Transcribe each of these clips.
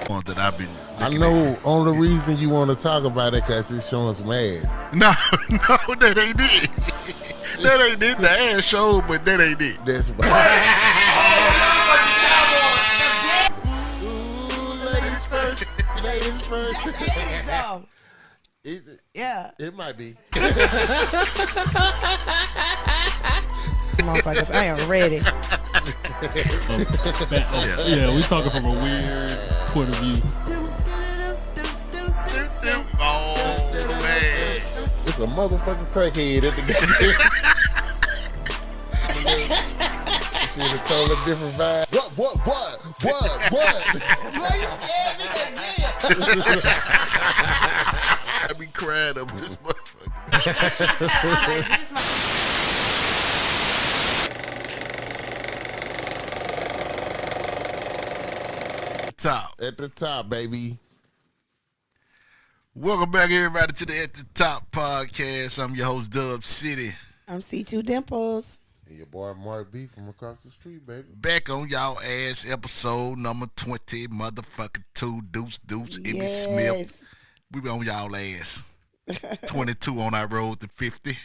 ones that I've been. I know. Only reason you want to talk about it because it's showing some ass. No, that ain't it. That ain't it. The ass show, but that ain't it. That's why. Ladies first. Ladies first. That's 80s though. Is it? Yeah. It might be. Motherfuckers, I am ready. Yeah, we talking from a weird point of view. Oh man, It's a motherfucking crackhead at the goddamn. She had a totally different vibe. What? Boy, you scared me again. I be crying over this motherfucker. At the top, baby. Welcome back, everybody, to the At the Top podcast. I'm your host, Dub City. I'm C2 Dimples. And your boy Mark B from across the street, baby. Back on y'all ass episode number 20, motherfucking 2, Deuce, Emmy Smith. We be on y'all ass. 22 on our road to 50.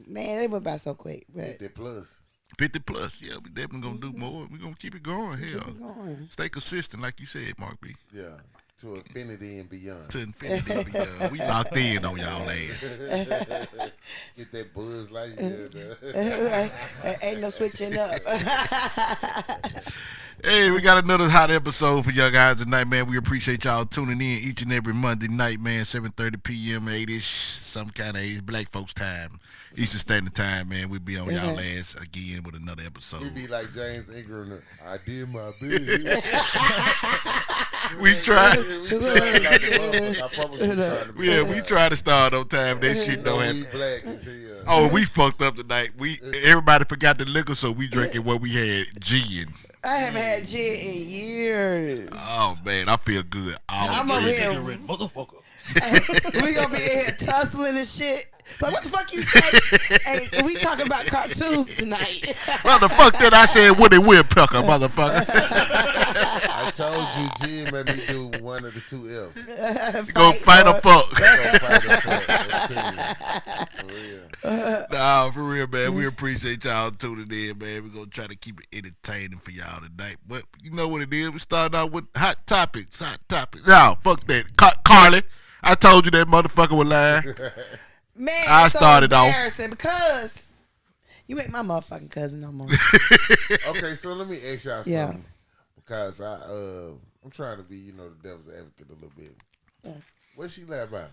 Man, it went by so quick. But 50 plus. 50 plus, yeah, we definitely gonna do more. We gonna keep it going. Hell, keep it going. Stay consistent, like you said, Mark B. Yeah, to infinity and beyond. To infinity and beyond. We locked in on y'all ass. Get that buzz like Ain't no switching up. Hey, we got another hot episode for y'all guys tonight, man. We appreciate y'all tuning in each and every Monday night, man. 7:30 p.m., 8-ish, some kind of 8 black folks time. Eastern Standard Time, man. We'll be on y'all ass again with another episode. We be like James Ingram. I did my business. We try. I promise we trying to be. Yeah, we try to start on time. That shit don't We happen. black as hell. Oh, we fucked up tonight. Everybody forgot the liquor, so we drinking what we had, gin. I haven't had gin in years. Oh man, I feel good. I'm over here. Motherfucker. We gonna be in here tussling and shit. Like, what the fuck you say? Hey, we talking about cartoons tonight. Well, the fuck that I said Woody Woodpecker, motherfucker. I told you, Jim made me do one of the two L's. You gonna fight or fuck? For real. Nah, for real, man. We appreciate y'all tuning in, man. We're gonna try to keep it entertaining for y'all tonight. But you know what it is? We starting out with hot topics. No, fuck that. Carly, I told you that motherfucker was lying. Man, I started off because you ain't my motherfucking cousin no more. Okay, so let me ask y'all something. Yeah. Because I'm trying to be, the devil's advocate a little bit. Yeah. What she lie about?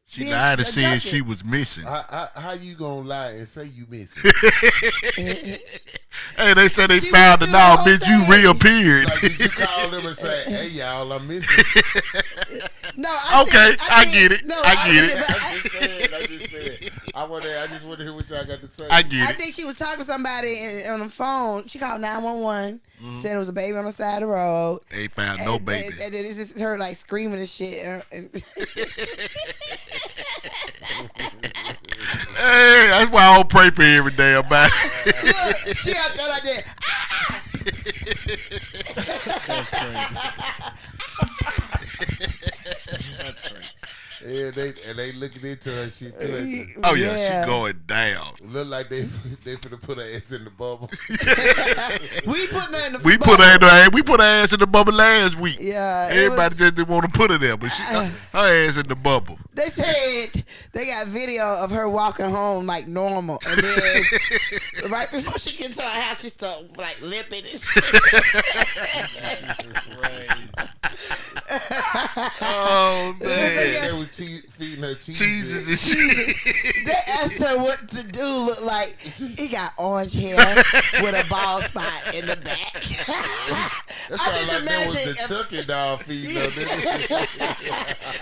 She lied and said she was missing. How you gonna lie and say you missing? Hey, they said they found it now, bitch. You reappeared. Like, did you call them and say, "Hey, y'all, I'm missing"? No, I get it. No, I get it. I just said. I just want to hear what y'all got to say. I get I it. think she was talking to somebody on the phone. She called 911, said it was a baby on the side of the road. They found no baby. And then it's just her like screaming and shit. Hey, that's why I don't pray for every day about it. Look, she out there like that. That's crazy. Yeah, they looking into her shit too. Oh yeah, she going down. Look like they finna put her ass in the bubble. We put her in the We bubble. put her ass in the bubble last week. Yeah, Everybody just didn't want to put her there, but her ass in the bubble. They said they got video of her walking home like normal, and then right before she gets to her house, she start like lipping and shit. Oh man, They was feeding her cheeses and shit. They asked her what the dude looked like. He got orange hair with a bald spot in the back. That sounds like that was the Chucky doll feeding her.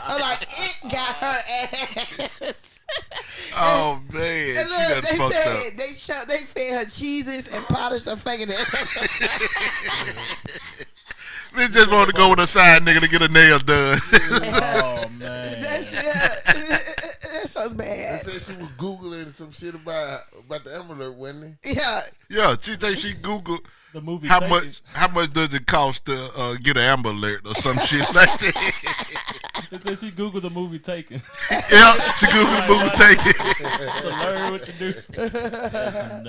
I'm like, it got her ass. Oh man, And she look, done they fucked said up. they fed her cheeses and polished her fingernails. They just want to go with a side nigga to get a nail done. Oh man, That's so bad. They said she was Googling some shit about the Amber Alert, wasn't it? Yeah. Yeah, she say she Googled The movie. How Taken. much? How much does it cost to get an Amber Alert or some shit like that? It said she googled the movie Taken. Yeah, she googled the movie Taken. To learn what to do.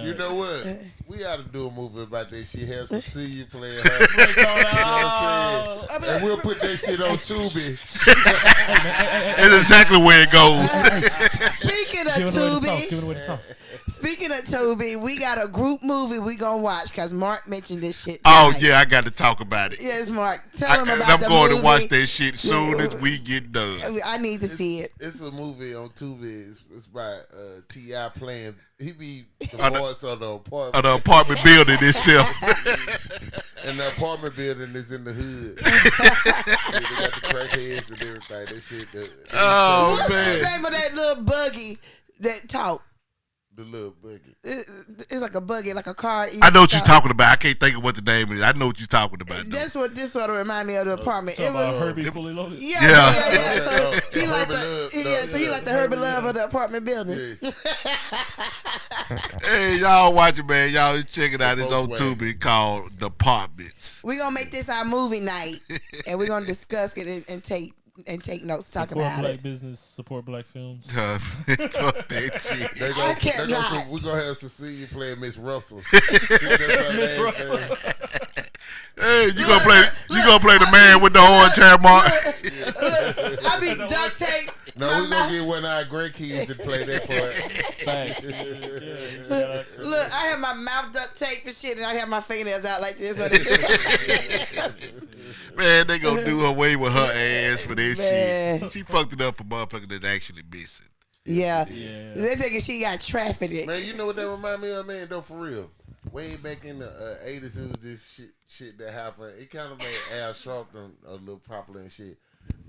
You know what? We ought to do a movie about that shit. Have Cecilia playing her. And we'll put that shit on Tubi. That's exactly where it goes. Speaking of Tubi, we got a group movie we gonna watch because Mark mentioned this shit tonight. Oh yeah, I got to talk about it. Yes, Mark. Tell him about I'm the going movie. to watch that shit soon as we get done. I need to see it. It's a movie on Tubi. It's by T.I. playing. He be the On the- voice of the apartment. Of the apartment building itself. And the apartment building is in the hood. Yeah, they got the crackheads and everything. That shit. Oh What's man. the name of that little buggy that talk? The little buggy. It's like a buggy, like a car. I know what you're talking about. I can't think of what the name is. I know what you're talking about. Though. That's what this sort of remind me of the apartment. Talking It was, about Herbie Fully Loaded. yeah. Yeah. So he like Herbie the Love, so he like the Herbie Love of the apartment building. Yes. Hey, y'all watch it, man. Y'all check it out. It's on Volkswagen. Tubi called The Apartments. We gonna make this our movie night, and we're gonna discuss it and take notes, talk Support about black it. business. Support black films. Fuck that shit. They I cannot. We're going to have Cecilia playing Miss Russell. Miss Russell. Hey, you gonna play the man with the orange hair, Mark? Look, I be duct tape. No, we're going to get one of our grandkids to play that part. Facts. Look, I have my mouth duct tape and shit, and I have my fingernails out like this. Man, they gonna do away with her ass for this Man. shit. She fucked it up for motherfuckers that's actually missing. Yeah. Yeah. They thinking she got trafficked. Man, you know what that remind me of, man? Though, for real. Way back in the 80s, it was this shit that happened. It kind of made Al Sharpton a little popular and shit.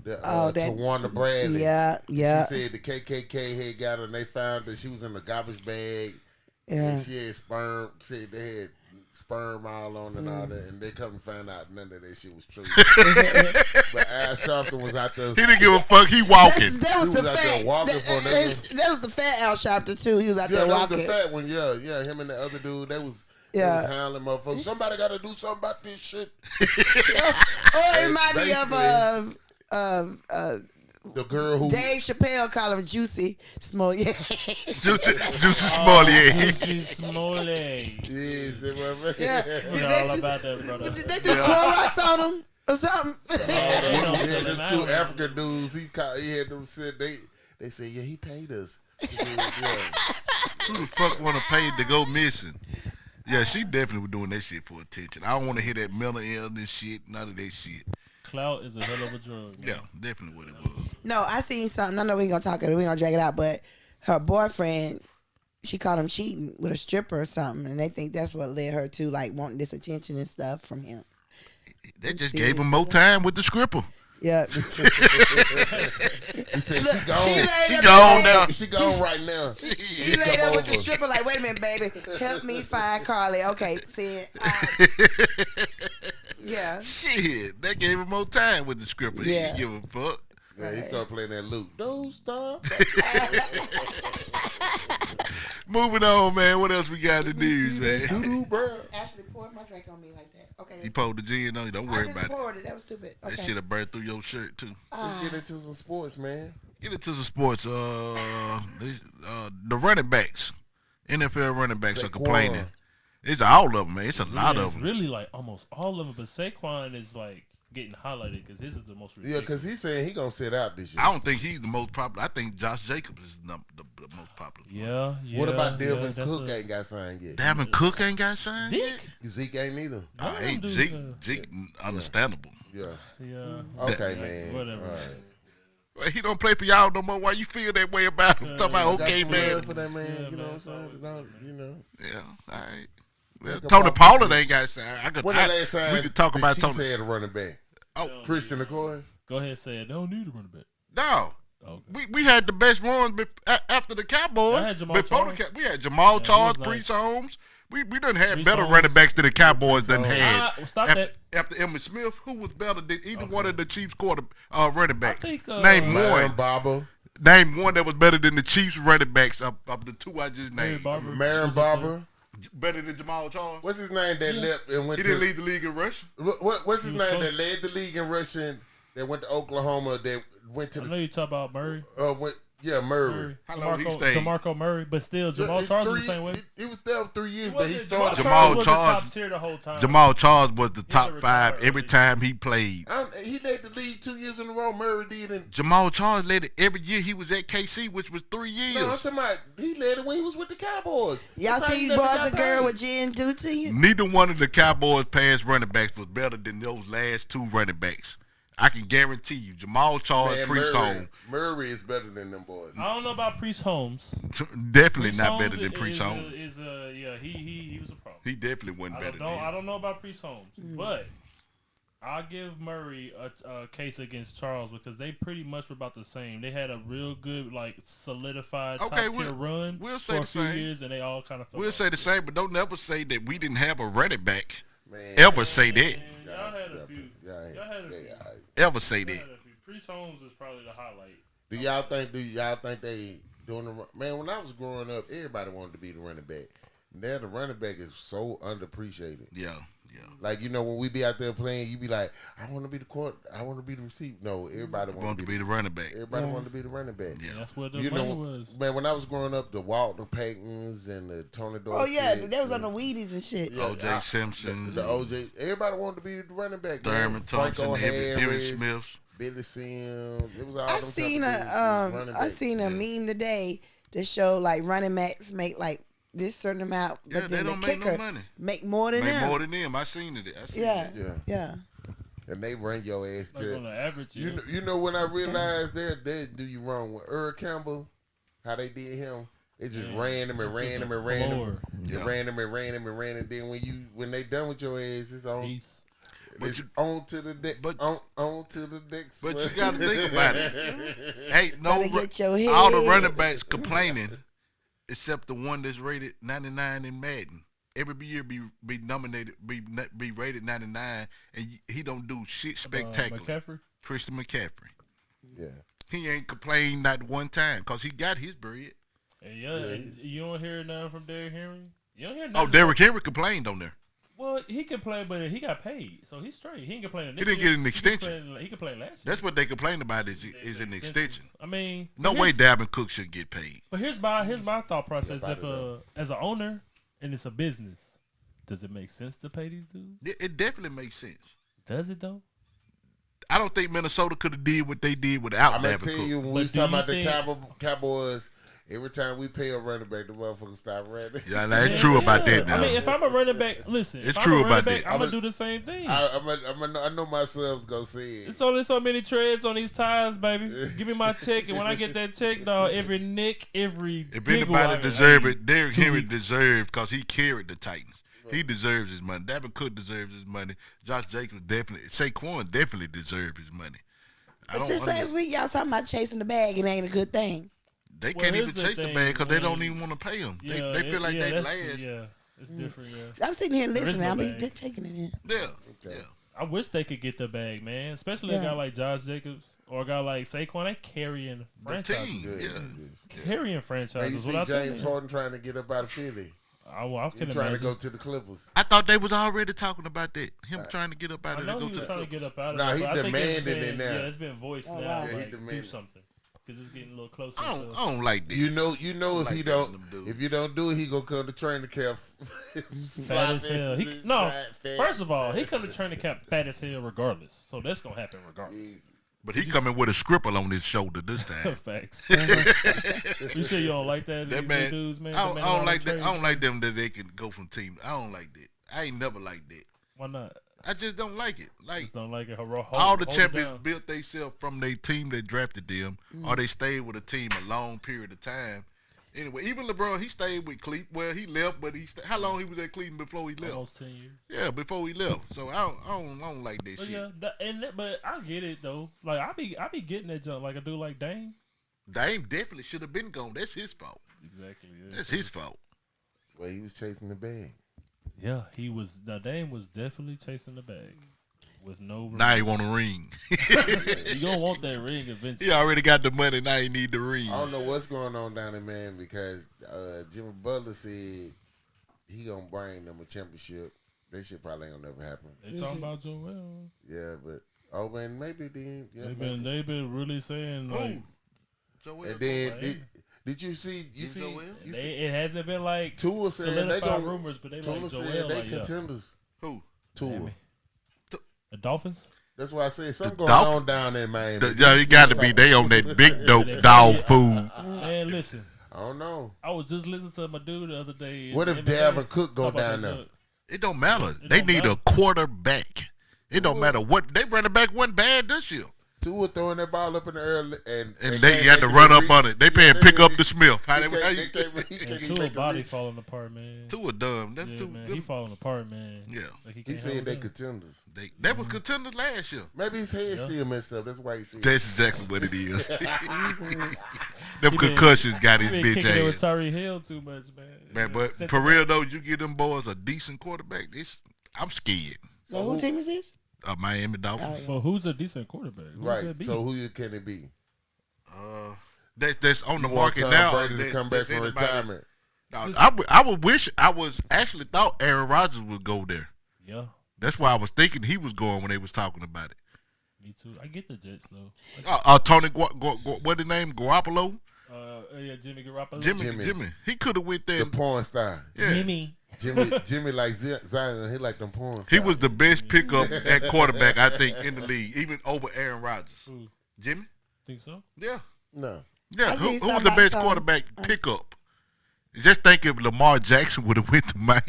Tawana Bradley. Yeah. She said the KKK had got her and they found that she was in a garbage bag. Yeah. And she had sperm. Said they had sperm all on and all that. And they come and find out none of that shit was true. But Al Sharpton was out there. He didn't give a fuck. He walking. That was He the was out fat. there walking for that. That was the fat Al Sharpton too. He was out Yeah, there that walking. was the fat one. Yeah. Him and the other dude. They was handling motherfuckers. Somebody got to do something about this shit. It remind me of the girl who Dave Chappelle call him Juicy Smollett. Juicy Smollett. Juicy Smollett. Yes, that motherfucker. Yeah. Forgot all about that, brother. They threw Clorox on him or something. Yeah, the two African dudes. He had them said they said he paid us. He said, Who the fuck want to pay to go missing? Yeah, she definitely was doing that shit for attention. I don't want to hear that mental illness shit. None of that shit. Clout is a hell of a drug. Man. Yeah, definitely what it was. No, I seen something. I know we ain't gonna talk it. We gonna drag it out. But her boyfriend, she caught him cheating with a stripper or something, and they think that's what led her to like wanting this attention and stuff from him. They just gave him more time with the scripper. Yeah. He said she gone. She gone now. She gone right now. He laid up with the stripper like, wait a minute, baby. Help me find Carly. Okay, see yeah. Shit, they gave him more time with the scripper. He Yeah. didn't give a fuck. Yeah, he started playing that loop. Don't stop. Moving on, man. What else we got in the news, man? Doo-doo, bro. Just actually poured my drink on me like that. Okay. You poured the gin on you. Don't I worry just about it. poured it. That was stupid. Okay. That shit have burned through your shirt, too. Let's get into some sports, man. Get into the sports. The running backs, NFL running backs are Saquon. complaining. It's all of them, man. It's a lot Yeah, of it's them. really like almost all of them, but Saquon is like getting highlighted because his is the most Yeah, ridiculous. because he's saying he gonna sit out this year. I don't think he's the most popular. I think Josh Jacobs is the most popular. Yeah. What about Delvin that's Cook ain't got signed yet? Dalvin Cook ain't got signed yet? Zeke? Zeke ain't neither. I hate dudes, Zeke, understandable. Yeah. Yeah. Okay, man. Whatever. All right. Well, he don't play for y'all no more. Why you feel that way about him? Talking about, okay, Got man. love for that man. Yeah, You know man, what I'm saying? it's Don't- You know. Yeah, all right. Well, Make a Tony pop Pollard this ain't got signed. When the last time we could talk the about Chiefs Tony. had a running back? Oh, Christian McCoy? Go ahead and say it. They don't need a running back. no. Okay. We had the best ones after the Cowboys. I had Jamal Before Charles. we had Jamal Yeah, he Charles, was Priest nice. Holmes. We done had Priest better Holmes. running backs than the Cowboys done Holmes. had. Stop after, that. After Emmitt Smith, who was better than either Okay. one of the Chiefs running backs? I think, Name Marion one. Barber. Name one that was better than the Chiefs running backs of the two I just Mary named. Barber. Marion was up there. Barber. Better than Jamal Charles. What's his name that left and went He to... didn't lead the league in rushing. What's his He was name close. that led the league in rushing, that went to Oklahoma, that went to I the... know you talk about Murray. Murray. How long he stayed? DeMarco Murray, but still, Jamal Charles was the same way. He was there for 3 years, He but he wasn't- started... Jamal was Charles- the top tier the whole time. Jamal Charles was the top retired 5 every early. time he played. He led the league 2 years in a row. Murray did. And Jamal Charles led it every year he was at KC, which was 3 years. no, I'm talking about he led it when he was with the Cowboys. Y'all That's how see he boys never got and girl paid. what Jen do to you? Neither one of the Cowboys' pass running backs was better than those last 2 running backs. I can guarantee you, Jamal Charles, Man, Priest Holmes, Murray is better than them boys. I don't know about Priest Holmes. definitely Priest not Holmes better than Priest Holmes. He was a problem. He definitely wasn't better than I him. don't know about Priest Holmes, but I'll give Murray a case against Charles because they pretty much were about the same. They had a real good, like, solidified Okay, top tier run we'll say for a the few same. years, and they all kind of fell We'll off. say the same, but don't never say that we didn't have a running back. Man, Ever say that. And y'all had a few. Yeah, Y'all had a few. Ever say Y'all that. had a few. Priest Holmes is probably the highlight. Do y'all think they doing the... Man, when I was growing up, everybody wanted to be the running back. Now the running back is so underappreciated. Yeah. Like, you know, when we be out there playing, you be like, I want to be the court, I want to be the receiver. No, everybody Want to be the running back. Everybody wanted to be the running back. Yeah. That's what the You money know, was. man, when I was growing up, the Walter Paytons and the Tony Dorsett. Oh yeah, they was on the Wheaties and shit. Yeah, O.J. Simpson. The OJ. Everybody wanted to be the running back. Thurman Thompson, Emmitt Harris, Smith. Billy Sims. It was all I them seen type of dudes, running I backs. seen a meme today that showed like running backs make like this certain amount, Yeah, but they then the don't make no kicker money. make more than Make them. more than them. I seen it. Yeah, Yeah. yeah. And they run your ass Like to... on the average, yeah. You know when I realized they do you wrong with Earl Campbell, how they did him, they just ran him and ran him and ran him, Floor. Yeah. ran him and ran him and ran him. Then when they done with your ass, it's on. Peace. It's on to the deck. but- On to the next. But one. you got to think about it. Ain't no Gotta get your head. all the running backs complaining, except the one that's rated 99 in Madden. Every year be nominated, be rated 99, and he don't do shit spectacular. McCaffrey? Christian McCaffrey. Yeah. He ain't complained not one time because he got his bread. And you don't hear nothing from Derrick Henry? You don't hear Oh, nothing. Derrick Henry complained on there. Well, he can play, but he got paid, so he's straight. He ain't complaining. He didn't get an extension. He can play last year. That's what they complained about is an extension. I mean, No but way here's- Dalvin Cook should get paid. But here's my thought process. Yeah, If as an owner and it's a business, does it make sense to pay these dudes? It definitely makes sense. Does it though? I don't think Minnesota could have did what they did without I'm gonna Dalvin tell Cook. you when we But was do talking you about the think- Cowboys. Every time we pay a running back, the motherfuckers stop running. Yeah, that's true about that now. I mean, if I'm a running back, listen. It's if true I'm a running about back, that. I'm gonna do the same thing. I know my subs gonna say it. There's so many treads on these tires, baby. Give me my check, and when I get that check, dog, every nick, every If giggle I anybody can deserve have. it, Derrick 2 Henry weeks. deserved because he carried the Titans. He deserves his money. Dalvin Cook deserves his money. Josh Jacobs definitely. Saquon definitely deserved his money. I But don't since last understand. week, y'all talking about chasing the bag, it ain't a good thing. They Well, can't even here's the chase the thing, bag because they man. don't even want to pay him. Yeah, They feel like they that's- last. Yeah, it's different. Yeah. I'm sitting here There is listening. no I mean, bag. they're taking it in. Yeah. Okay. I wish they could get the bag, man. Especially a Yeah. guy like Josh Jacobs or a guy like Saquon. They carrying The franchises. team. Good, Yeah. good. Carrying Man, you franchises. see without James them. Harden trying to get up out of Philly. I He can trying imagine. to go to the Clippers. I thought they was already talking about that. Him trying to get up out I of know there, he go was to trying the to get up out of Nah, there. he but I think it's demanding been, it now. Yeah, it's been voiced Oh, now. wow. Yeah, he Like, do demanding. something because it's getting a little closer. I to, don't like this. You know if like he that don't, in them dudes. if you don't do it, he gonna come to training camp. fat as hell. First of all, he come to training camp fat as hell regardless. So that's gonna happen regardless. But he coming with a scribble on his shoulder this time. Facts. You sure you don't like that? That these man, dudes, man. I The man don't out like on that. I trades? don't like them that they can go from team. I don't like that. I ain't never liked that. Why not? I just don't like it. Like Just don't like it. Hold all the it champions down. built themselves from their team that drafted them, or they stayed with a team a long period of time. Anyway, even LeBron, he stayed with Cleveland. Well, he left, but how long he was at Cleveland before he left? Almost 10 years. Yeah, before he left. So I don't like that But shit. yeah, but I get it though. Like I be getting that jump like I do like Dame. Dame definitely should have been gone. That's his fault. Exactly. Yeah. That's his fault. Well, he was chasing the bag. Yeah, he was. The Dame was definitely chasing the bag with no. Now he remorse. want a ring. You gonna want that ring eventually. He already got the money. Now he need the ring. I don't know what's going on down there, man, because Jimmy Butler said he gonna bring them a championship. That shit probably ain't gonna never happen. They talking about Joel. Yeah, but man, maybe then. Yeah, They've been really saying like. Joel. And then did you see? You see? It hasn't been like Tua said solidified they gonna rumors, but they Tua like Joel. said they Like, contenders. Who? Tua. The Dolphins. That's why I said something going Dolphins? on down there, man. Yeah, you got to be. They on that big dope dog food. Man, listen. I don't know. I was just listening to my dude the other day. What if Dalvin Cook go down there? It don't matter. They need a quarterback. It don't matter what they running back wasn't bad this year. Tua throwing that ball up in the air and they had to run up on it. They paying pick up the Smith. Tua body falling apart, man. Tua dumb. That's Yeah, too man. good. He falling apart, man. Yeah. Like He said they contenders. They were contenders last year. Maybe his head still messed up. That's why he said. That's exactly what it is. Them concussions got his bitch kicking it with ass. Tyree Hill too much, man. Man, but for real though, you give them boys a decent quarterback. I'm scared. So who team is this? Miami Dolphins. Well, who's a decent quarterback? Right. So who can it be? That's on the You want market Tom now. Brady to come back from retirement. No, I would wish. I was actually thought Aaron Rodgers would go there. Yeah. That's why I was thinking he was going when they was talking about it. Me too. I get the Jets though. Tony, what the name? Garoppolo. Yeah, Jimmy Garoppolo. Jimmy. He could have went there. The porn star. Yeah. Jimmy like Zion. He like them porn stars. He was the best pickup at quarterback, I think, in the league, even over Aaron Rodgers. Who? Jimmy? Think so? Yeah. No. Yeah. I Who see was the best somebody quarterback pickup? Just think if Lamar Jackson would have went to Miami.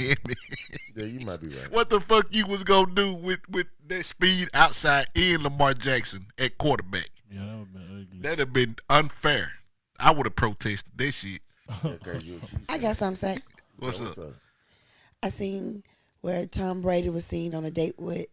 Yeah, you might be right. What the fuck you was gonna do with that speed outside in Lamar Jackson at quarterback? Yeah, that would have been ugly. That'd have been unfair. I would have protested that shit. Okay, you a Chiefs I fan. got something to say. What's up? I seen where Tom Brady was seen on a date with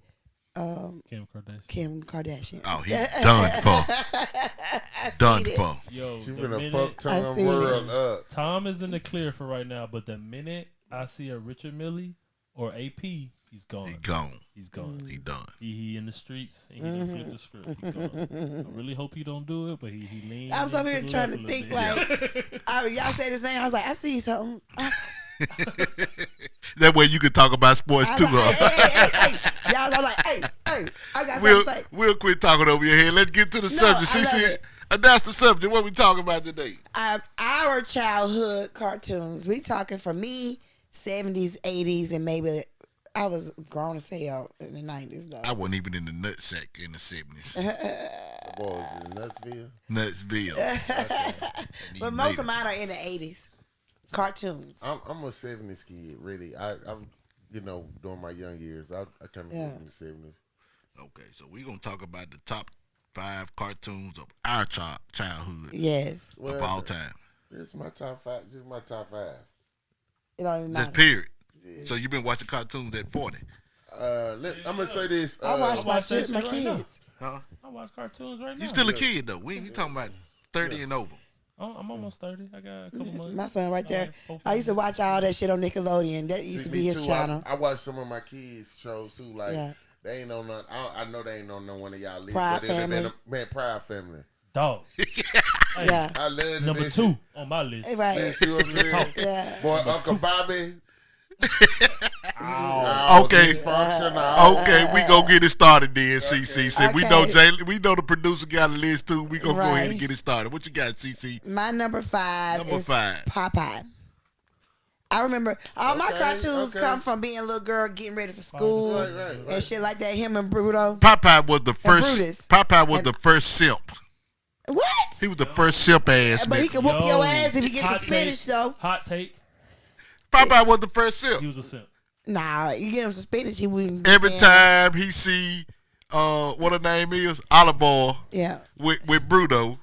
Kim Kardashian. Kim Kardashian. Oh, he's done for. Done for. Yo, She the finna minute fuck Tom seen world up. Tom is in the clear for right now, but the minute I see a Richard Millie or AP, he's gone. He gone. He's gone. He done. He in the streets and he done flipped the script. He gone. I really hope he don't do it, but he leaned. I was over here into the trying to left a think little bit. like, y'all said his name. I was like, I see something. That way you can talk about sports I too. was like, hey. Y'all are like, hey, I got something to say. We'll quit talking over your head. Let's get to the subject. I love CC, it. that's the subject. What we talking about today? Our childhood cartoons. We talking for me, 70s, 80s, and maybe I was grown as hell in the 90s though. I wasn't even in the nutsack in the 70s. What was it, Nutsville? Nutsville. But most of mine are in the 80s. Cartoons. I'm a 70s kid, really. I'm during my young years, I kind of grew up in the 70s. Okay, so we're going to talk about the top 5 cartoons of our childhood Yes. of all time. This is my top 5. Just my top 5. It don't even matter. Just period. Yeah. So you've been watching cartoons at 40. I'm gonna say this. I watch my watch that shit, my shit right now. kids. Huh? I watch cartoons right now. You still a kid, though. We talking about 30 and over. I'm almost 30. I got a couple months. My son right there. Four, I used to watch all that shit on Nickelodeon. That used to be his too, channel. I watch some of my kids' shows too. Like Yeah. they ain't on none. I know they ain't on none one of y'all lists. Pride but they been Family. man, Pride Family. Dog. Hey, Yeah. I love Number that 2 shit. on my list. Hey, Man, right. see what I'm saying? Yeah. Boy, Uncle Bobby. Ow. Okay. Dysfunctional. Okay, we gonna get it started then, CC. Since we know Okay. we know the producer got a list too. We gonna go ahead and Right. get it started. What you got, CC? My number 5 Number is 5. Popeye. I remember all my Okay, cartoons okay. come from being a little girl getting ready for school Right. and shit like that. Him and Bruto. Popeye was the first. Brutus. Popeye was And- the first simp. What? He was the first simp ass But he nigga. can whoop Yo, your ass if he gets hot the spinach take. though. Hot take. Popeye was the first He simp. was a simp. Nah, you get him some spinach, he wouldn't. Be Every saying- time he see what her name is, Olive Oil Yeah. with Bruto,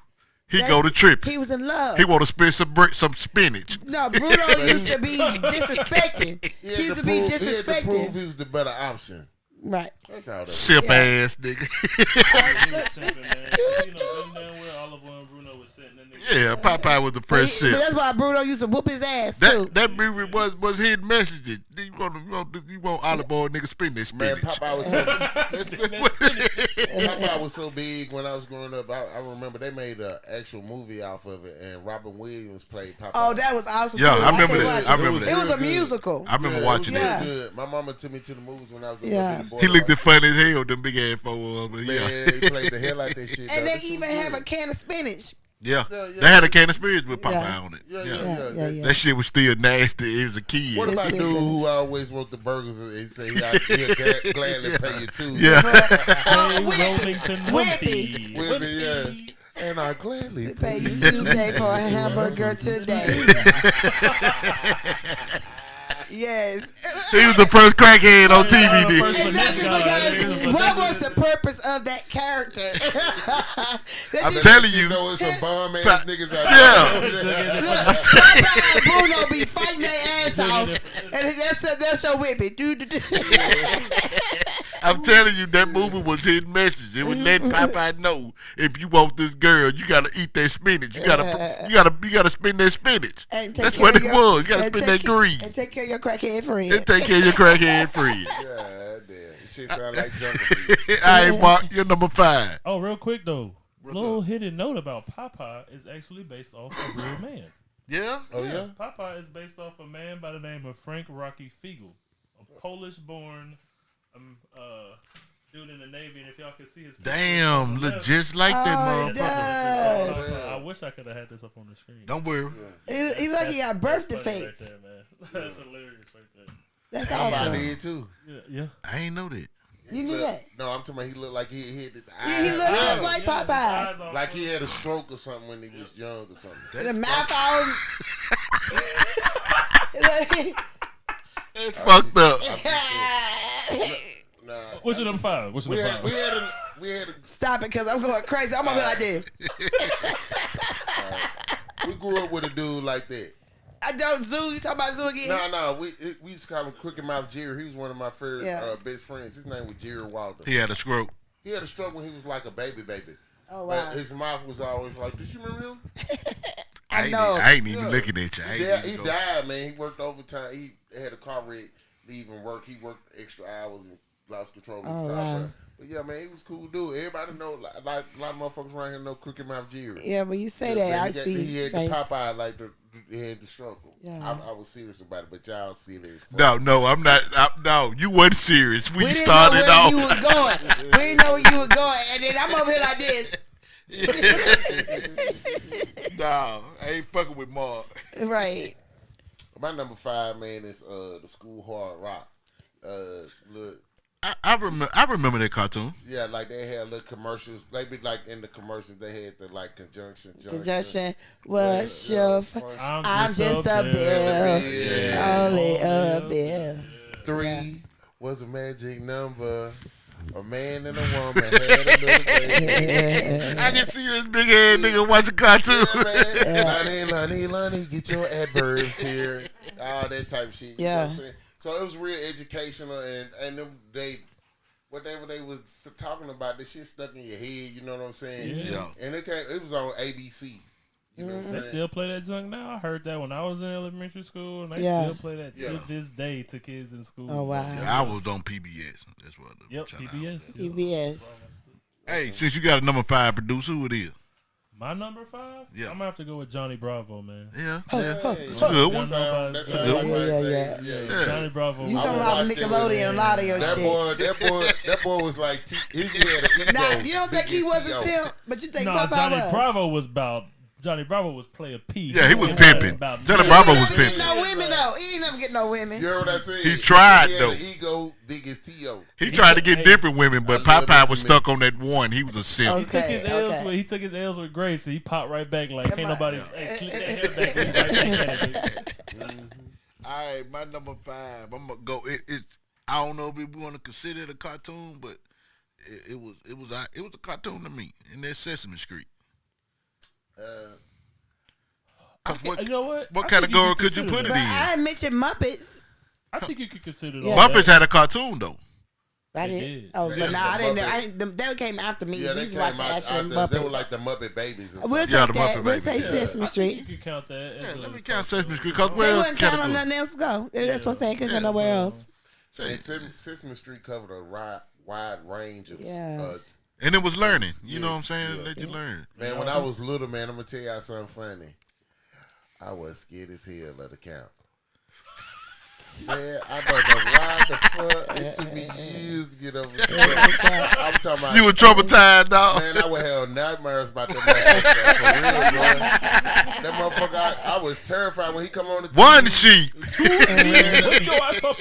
he That's- go to trip. He was in love. He want to spend some spinach. No, Bruno used to be disrespecting. He used to be He had to prove disrespecting. he was the better option. Right. That's how that. Simp ass nigga. He was simping, man. You know, them damn well Oliver and Bruno was sitting in the Yeah, Popeye was the first But sip. that's why Bruno used to whoop his ass too. That movie was hidden messages. You want olive oil, nigga, spin that Man, spinach. Popeye was so big when I was growing up. I remember they made an actual movie off of it, and Robin Williams played Popeye. Oh, that was awesome. Yeah, too. I remember can't that. watch I it. remember that. It was a Real good. musical. I remember watching it was that. real good. My mama took me to the movies when I was a Yeah. little boy. He looked funny as hell with them big ass four but Man, yeah. he played the hell out that shit. And though. they This shit even was have good. a can of spinach. Yeah. Yeah. They had a can of spirits with Popeye Yeah. on it. Yeah. That shit was still nasty. It was a kid. What about It's dude finished. who always wrote the burgers and he say he'll gladly pay you too? Yeah. Hey, Whippy. Rollington Whippy. Whippy, yeah. And I gladly We pay pay you you. Tuesday for a hamburger today. Yes. He was the first crackhead on TV. Dude. First Exactly, finesse guy. because what was the purpose of that character? I'm telling you. You know it's some bum ass Pa- niggas out Yeah. there. Popeye and Bruno be fighting their ass off, and that's your whippy. I'm telling you, that movie was hidden message. It was letting Popeye know if you want this girl, you gotta eat that spinach. You gotta spin that spinach. And take That's care what of it your- was. You gotta and spin take that ca- green and take care of your crackhead friend. and take care of your crackhead friend. God damn. Shit sound like jungle food. All right, Mark, you're number 5. Oh, real quick though. What's Little up? hidden note about Popeye is actually based off a real man. Yeah. Oh yeah? Popeye is based off a man by the name of Frank Rocky Fiegel, a Polish-born dude in the Navy. And if y'all can see his picture, Damn, look just like that Oh, it motherfucker. does. Yeah. I wish I could have had this up on the screen. Don't worry. He like he got birth That's funny defects. right there, man. That's hilarious right there. That's I awesome. did too. Yeah. I ain't know that. You knew that? No, I'm talking about he looked like he hit his eyes. Yeah, he looked just like his Popeye. eyes all Like he had a stroke or something when he was young or something. The mouth all. It's fucked up. Nah. What's your number 5? What's your We number had, 5? we had a Stop it, cause I'm going crazy. I'm gonna be like this. we grew up with a dude like that. I don't Zoo. You talking about Zoo again? No, we used to call him Crooked Mouth Jerry. He was one of my first Yeah. best friends. His name was Jerry Walter. He had a stroke. He had a stroke when he was like a baby. Oh wow. But his mouth was always like, did you remember him? I know. I ain't even Yeah. looking at you. I ain't Yeah, even he go- died, man. He worked overtime. He had a car wreck, leaving work. He worked extra hours and lost control of his Oh, car. wow. But yeah, man, he was a cool dude. Everybody know, like a lot of motherfuckers around here know Crooked Mouth Jerry. Yeah, when you say Yeah, that, I he got- see. He had face. the Popeye, like he had the struggle. Yeah. I was serious about it, but y'all see this. No, I'm not. No, you wasn't serious when We you didn't started know where off. you was going. We didn't know where you were going, and then I'm over here like this. No, I ain't fucking with Mark. Right. My number 5, man, is the School Hard Rock. Look, I remember that cartoon. yeah, like they had little commercials. They be like in the commercials, they had the like conjunction. Conjunction. What's your? I'm just a bill. Yeah. Only a bill. 3 was a magic number. A man and a woman had a little baby. I can see this big head nigga watching cartoon. Yeah, man. Lonnie, get your adverbs here. All that type of shit. You know what I'm saying? So it was real educational, and them, whatever they was talking about, this shit stuck in your head. You know what I'm saying? Yeah. And it was on ABC. You know what I'm They saying? still play that junk now. I heard that when I was in elementary school, and they Yeah. still play that Yeah. to this day to kids in school. Oh wow. I was on PBS. That's what. Yep, channel I PBS. was PBS. at. Hey, since you got a number 5 producer, who it is? My number 5? Yeah. I'm gonna have to go with Johnny Bravo, man. Yeah, Oh, yeah. oh, That's a good one. That's a good one. Yeah. Johnny Bravo. You I come would off watch that Nickelodeon and a lot of your That shit. boy was like he had an ego. Now, you don't think he Biggest wasn't ego. simp, but you think No, Popeye Johnny was. Bravo was about. Johnny Bravo was player P. Yeah, he was wasn't pimping. about Johnny me. Bravo He was never get pimping. no women though. He ain't never get no women. You heard what I said? He tried, he had though. An ego big as T.O. He tried to get Hey, different women, but I love Popeye this was man. stuck on that one. He was a simp. He took his Okay, L's okay. with he took his L's with grace, and he popped right back like Come ain't on. nobody slip that hair back, and right back at it. All right, my number 5. I'm gonna go. I don't know if we want to consider it a cartoon, but it was a cartoon to me. And that's Sesame Street. 'Cause You know what? What I think category could you consider put it But in? I mentioned Muppets. I think you could consider Yeah. all Muppets that. had a cartoon though. I They did. did. Oh, They but was no, the I didn't know. Muppet. That came after me. Yeah, We they was came watching out Ashley and after. They were Muppets. like the Muppet Babies. Or We'll something. Yeah, take the that. Muppet We'll Babies. say Yeah. Sesame You Street. could count that. Yeah, As let a me count cartoon. Sesame Street, 'cause They where else wouldn't count on category? nothing else to go. That's what I'm saying. Couldn't Yeah. go nowhere else. And Sesame Street covered a wide range of. Yeah. And it was learning. You know what I'm Yes, saying? yeah. Let you learn. Man, when I was little, man, I'm gonna tell y'all something funny. I was scared as hell of the count. Man, I don't know why the fuck it took me years to get over the count. I'm talking about You were traumatized, dog. man, I would have nightmares about that motherfucker. For real, boy. That motherfucker, I was terrified when he come on the TV. One sheet.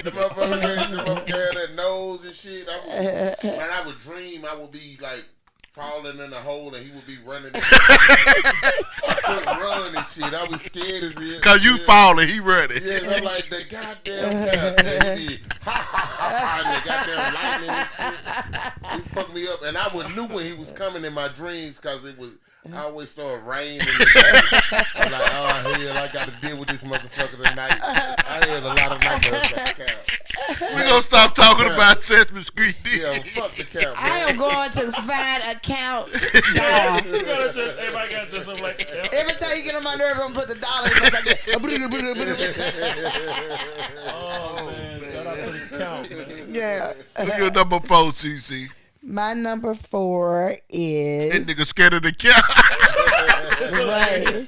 The motherfucker had that nose and shit. I would dream I would be like falling in a hole and he would be running. I couldn't run and shit. I was scared as hell. Cause you falling, he running. Yeah, I'm like the goddamn count. Man, he did and the goddamn lightning and shit. He fucked me up, and I knew when he was coming in my dreams because it was. I always started raining. I'm like, oh hell, I got to deal with this motherfucker tonight. I had a lot of nightmares about the count. We gonna stop talking about Sesame Street. Yeah, fuck the count. I Man. am going to find a count. Yes, you gotta just everybody gotta dress up like a count. Every time you get on my nerves, I'm gonna put the dollar in Oh man, shout out to the count, man. Yeah. What's your number 4, CC? My number 4 That is nigga scared of the count. right.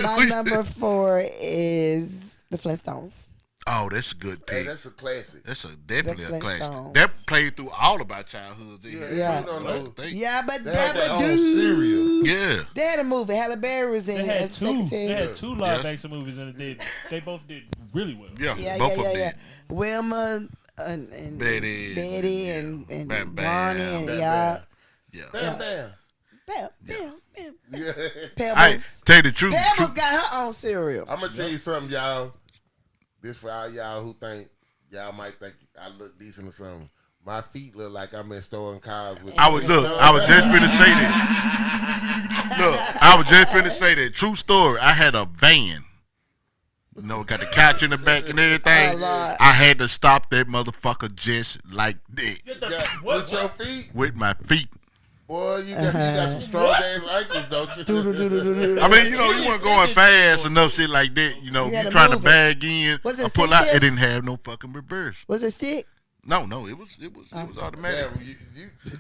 My number 4 is the Flintstones. Oh, that's a good Hey, pick. that's a classic. That's definitely The a classic. Flintstones. That played through all of our childhoods. Yeah. Don't know. Yeah, but They had their own cereal. Yeah. They had a movie. Halle Berry was in They it had as two. secretary. They had two live action movies, and they both did really well. Yeah. Yeah, both yeah, of them yeah. did. Wilma and Betty and Bam Bam. Ronnie and Bam, y'all. Yeah. Bam, bam. Bam, bam, bam. Yeah. I Pebbles. tell you the truth. Pebbles got her own cereal. I'm gonna tell you something, y'all. This for all y'all who think y'all might think I look decent or something. My feet look like I'm in storing cars with. I was just finna say that. Look, I was just finna say that. True story. I had a van. You know, got the couch in the back and everything. Oh, Lord. I had to stop that motherfucker just like that With your feet, with my feet. boy, you got some strong ass ankles, don't you? I mean, you know, you weren't going fast or no shit like that. You know, You you had to trying to move it. bag in Was it or pull stick out. shift? It didn't have no fucking reverse. Was it stick? No, it was automatic.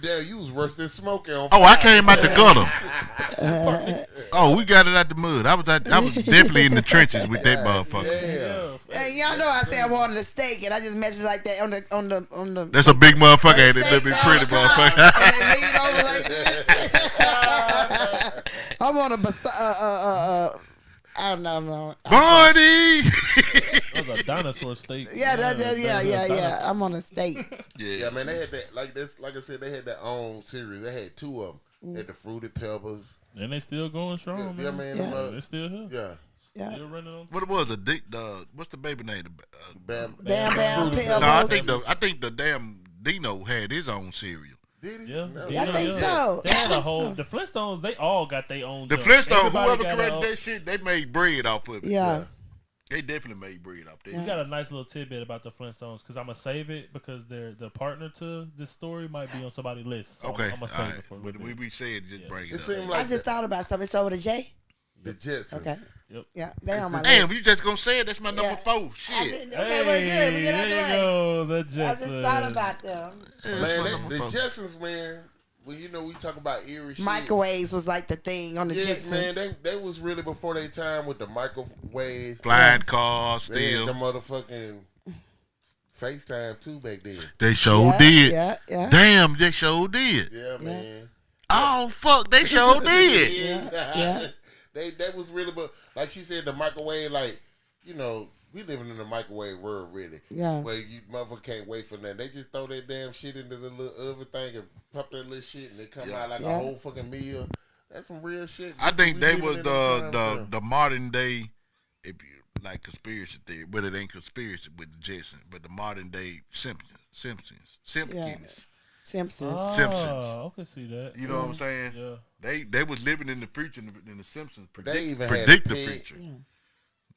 Damn, you was worse than smoking on. Oh, I came out the gutter. Oh, we got it out the mud. I was definitely in the trenches with that motherfucker. Yeah. Hey, y'all know I said I wanted a steak, and I just mentioned like that on the. That's a big motherfucker, ain't it? steak That big down pretty the top, motherfucker. and they lean over like this. I'm on a I don't know. Barney. That was a dinosaur steak. Yeah. I'm on a steak. Yeah, man, they had that like this. Like I said, they had their own series. They had two of them. They had the Fruity Pebbles. And they still going strong, Yeah, man. man. They still here. Yeah. Yeah. Still running on. What it was? What's the baby name? Bam. Bam Bam Fruity Pebbles. No, I think the damn Dino had his own cereal. Did he? Yeah, No. I think so. They had I a think whole. so. The Flintstones, they all got their own. The junk. Flintstones, Everybody whoever got created their that shit, they made bread off of it. Yeah. They definitely made bread off that. We got a nice little tidbit about the Flintstones because I'm gonna save it because the partner to this story might be on somebody's list. So Okay, I'm gonna save all right. it for. But we said just bring it It up. seemed I like just thought about something. It's over to Jay. the Jetsons. Okay. Yep. Yeah, they on my Damn, list. you just gonna say it? That's my number Yeah. 4. I Shit. didn't- Okay, we're good. We get out the there you way. go. The I just Jetsons. thought about them. Yeah, that's Man, my number the 4. Jetsons, man. Well, you know, we talk about eerie shit. Microwaves was like the thing on the Yes, Jetsons. man. They was really before their time with the microwaves. Flying cars They had still. the motherfucking FaceTime too back then. They sure Yeah, did. yeah. Damn, they sure did. Yeah, man. Oh fuck, they sure did. Yeah. That was really, but like she said, the microwave, like, you know, we living in the microwave world, really. Yeah. Where you motherfucker can't wait for nothing. They just throw that damn shit into the little oven thing and pop that little shit, and it come out like Yeah. a whole fucking meal. That's some real shit. I think We they living was in them times, the modern day, if you like conspiracy theory, but it ain't conspiracy with the Jetson, but the modern day Simpsons. Simpsons. Oh, Simpsons. I can see that. You know what I'm saying? Yeah. They was living in the future, and the Simpsons They even had predict a the pig. future.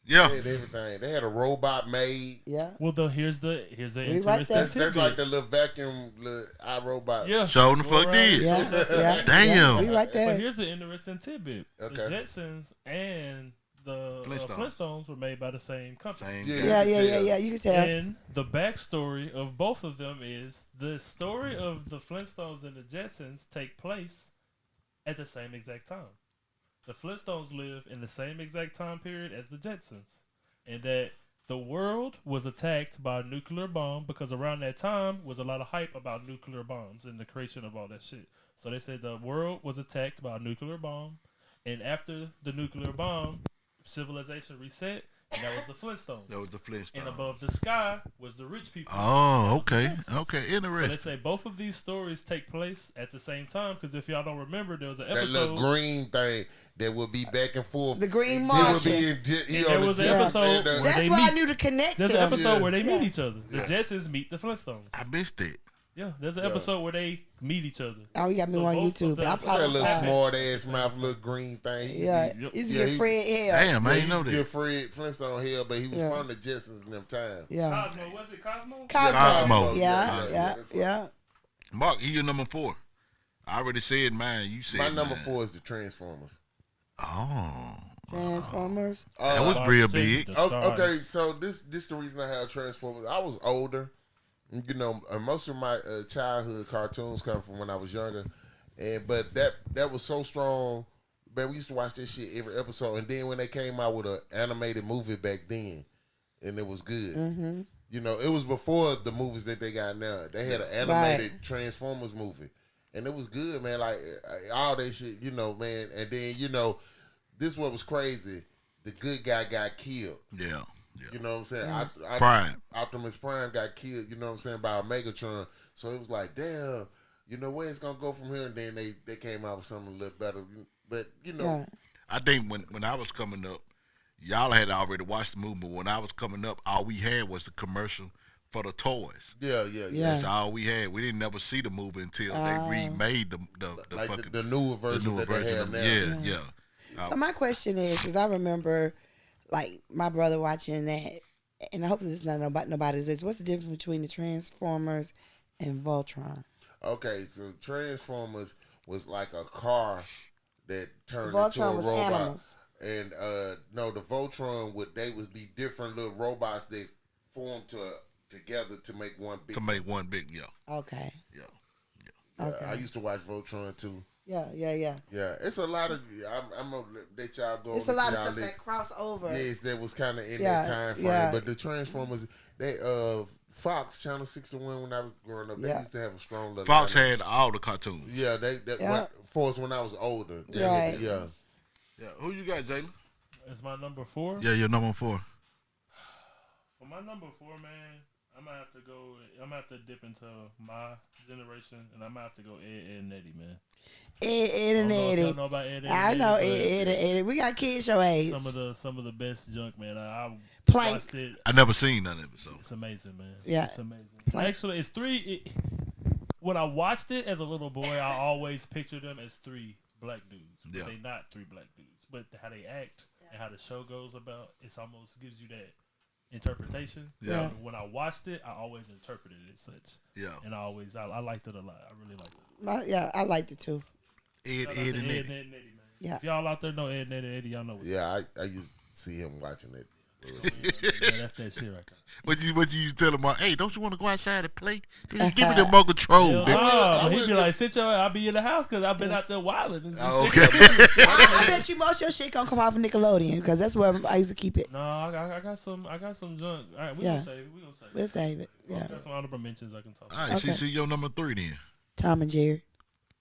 Yeah. They had everything. They had a robot maid. Yeah. Well, though here's the interesting right there. That's tidbit. like the little vacuum, little iRobot. Yeah, Showing the go fuck around. did. Yeah. Damn. We right there. But here's the interesting tidbit: Okay. the Jetsons and the Flintstones were made by the same company. Yeah. You can tell. And the backstory of both of them is the story of the Flintstones and the Jetsons take place at the same exact time. The Flintstones live in the same exact time period as the Jetsons, and that the world was attacked by a nuclear bomb because around that time was a lot of hype about nuclear bombs and the creation of all that shit. So they said the world was attacked by a nuclear bomb, and after the nuclear bomb, civilization reset, and that was the Flintstones. That was the Flintstones. And above the sky was the rich people. Oh, okay. Okay, Interesting. So they say both of these stories take place at the same time because if y'all don't remember, there was an That episode. little green thing that would be back and forth. The green It Martian. would be There was an episode where That's they why I meet. knew to connect There's an them. episode where they meet Yeah. each other. The Jetsons meet the Flintstones. I missed it. Yeah, there's an episode where they meet each other. Oh, you got me So on both YouTube. of them- I that probably little saw it. smart ass mouth, little green thing. Yeah, Yep. he's Yeah, get he- Fred hell. Damn, I He ain't know used to that. give Fred Flintstone hell, but he was Yeah. from the Jetsons in them times. Yeah. Cosmo, was it Cosmo? Cosmo. Yeah. Mark, you your number 4. I already said mine. You said My number mine. 4 is the Transformers. Oh. Transformers. That was Uh, real Sing big. the okay, stars. so this the reason I have Transformers. I was older, you know. Most of my childhood cartoons come from when I was younger, but that was so strong. Man, we used to watch this shit every episode, and then when they came out with an animated movie back then, and it was good. Mm-hmm. You know, it was before the movies that they got now. They had an animated Transformers movie, and it was good, man. Like all that shit, you know, man. And then you know, this what was crazy. The good guy got killed. Yeah. You know what I'm saying? Yeah. Prime. Optimus Prime got killed, you know what I'm saying, by a Megatron. So it was like, damn, you know where it's gonna go from here, and then they came out with something a little better. But you know, Yeah. I think when I was coming up, y'all had already watched the movie, but when I was coming up, all we had was the commercial for the toys. yeah. That's all we had. We didn't never see the movie until they remade the Like fucking the newer version that they have of now. it. Yeah. So my question is, because I remember, like my brother watching that, and I hope this is not nobody's. Is what's the difference between the Transformers and Voltron? Okay, so Transformers was like a car that turned Voltron into a was robot. animals. And no, the Voltron would be different little robots that formed together to make one big. Okay. Yeah, Okay. I used to watch Voltron too. Yeah. Yeah, it's a lot of. I'm gonna let y'all go. It's a over lot to of y'all stuff list. that cross over. Yes, that was kind of in Yeah, that time frame. yeah. But the Transformers, they Fox Channel 61 when I was growing up, they Yeah. used to have a strong little Fox lineup. had all the cartoons. Yeah, Yeah. for us when I was older. Right. Yeah. Yeah. Who you got, Jalen? It's my number 4. Yeah, your number 4. For my number 4, man, I'm gonna have to go. I'm gonna have to dip into my generation, and I'm gonna have to go Ed and Eddie, man. Ed and I don't know if y'all Eddie. know about Ed and I Eddie, know but Ed and Eddie. We got kids your age. some of the best junk, man. I Plank. watched it. I never seen none of it, so. It's amazing, man. Yeah. It's amazing. Plank. Actually, it's 3. When I watched it as a little boy, I always pictured them as 3 black dudes. But Yeah. they not 3 black dudes. But how they act and how the show goes about, it almost gives you that interpretation. Yeah. And when I watched it, I always interpreted it such. Yeah. And I liked it a lot. I really liked it. Yeah, I liked it too. Ed Shout out and to Eddie. Ed, man. Yeah. If y'all out there know Ed, Eddie, y'all know what's Yeah, I used to see him watching it. yeah, that's that shit right there. What you used to tell him? Hey, don't you want to go outside and play? Just give me the more control. Hell nigga. no. He'd would- be like, sit your I'll be in the house because I've been out there wilding. And some Oh, shit. okay. I bet you most of your shit gonna come off of Nickelodeon because that's where I used to keep it. No, I got some junk. All right, we Yeah. gonna save it. We gonna save it. We'll save it. I Yeah. got some honorable mentions I can talk All about. right, Okay. see your number 3 then. Tom and Jerry.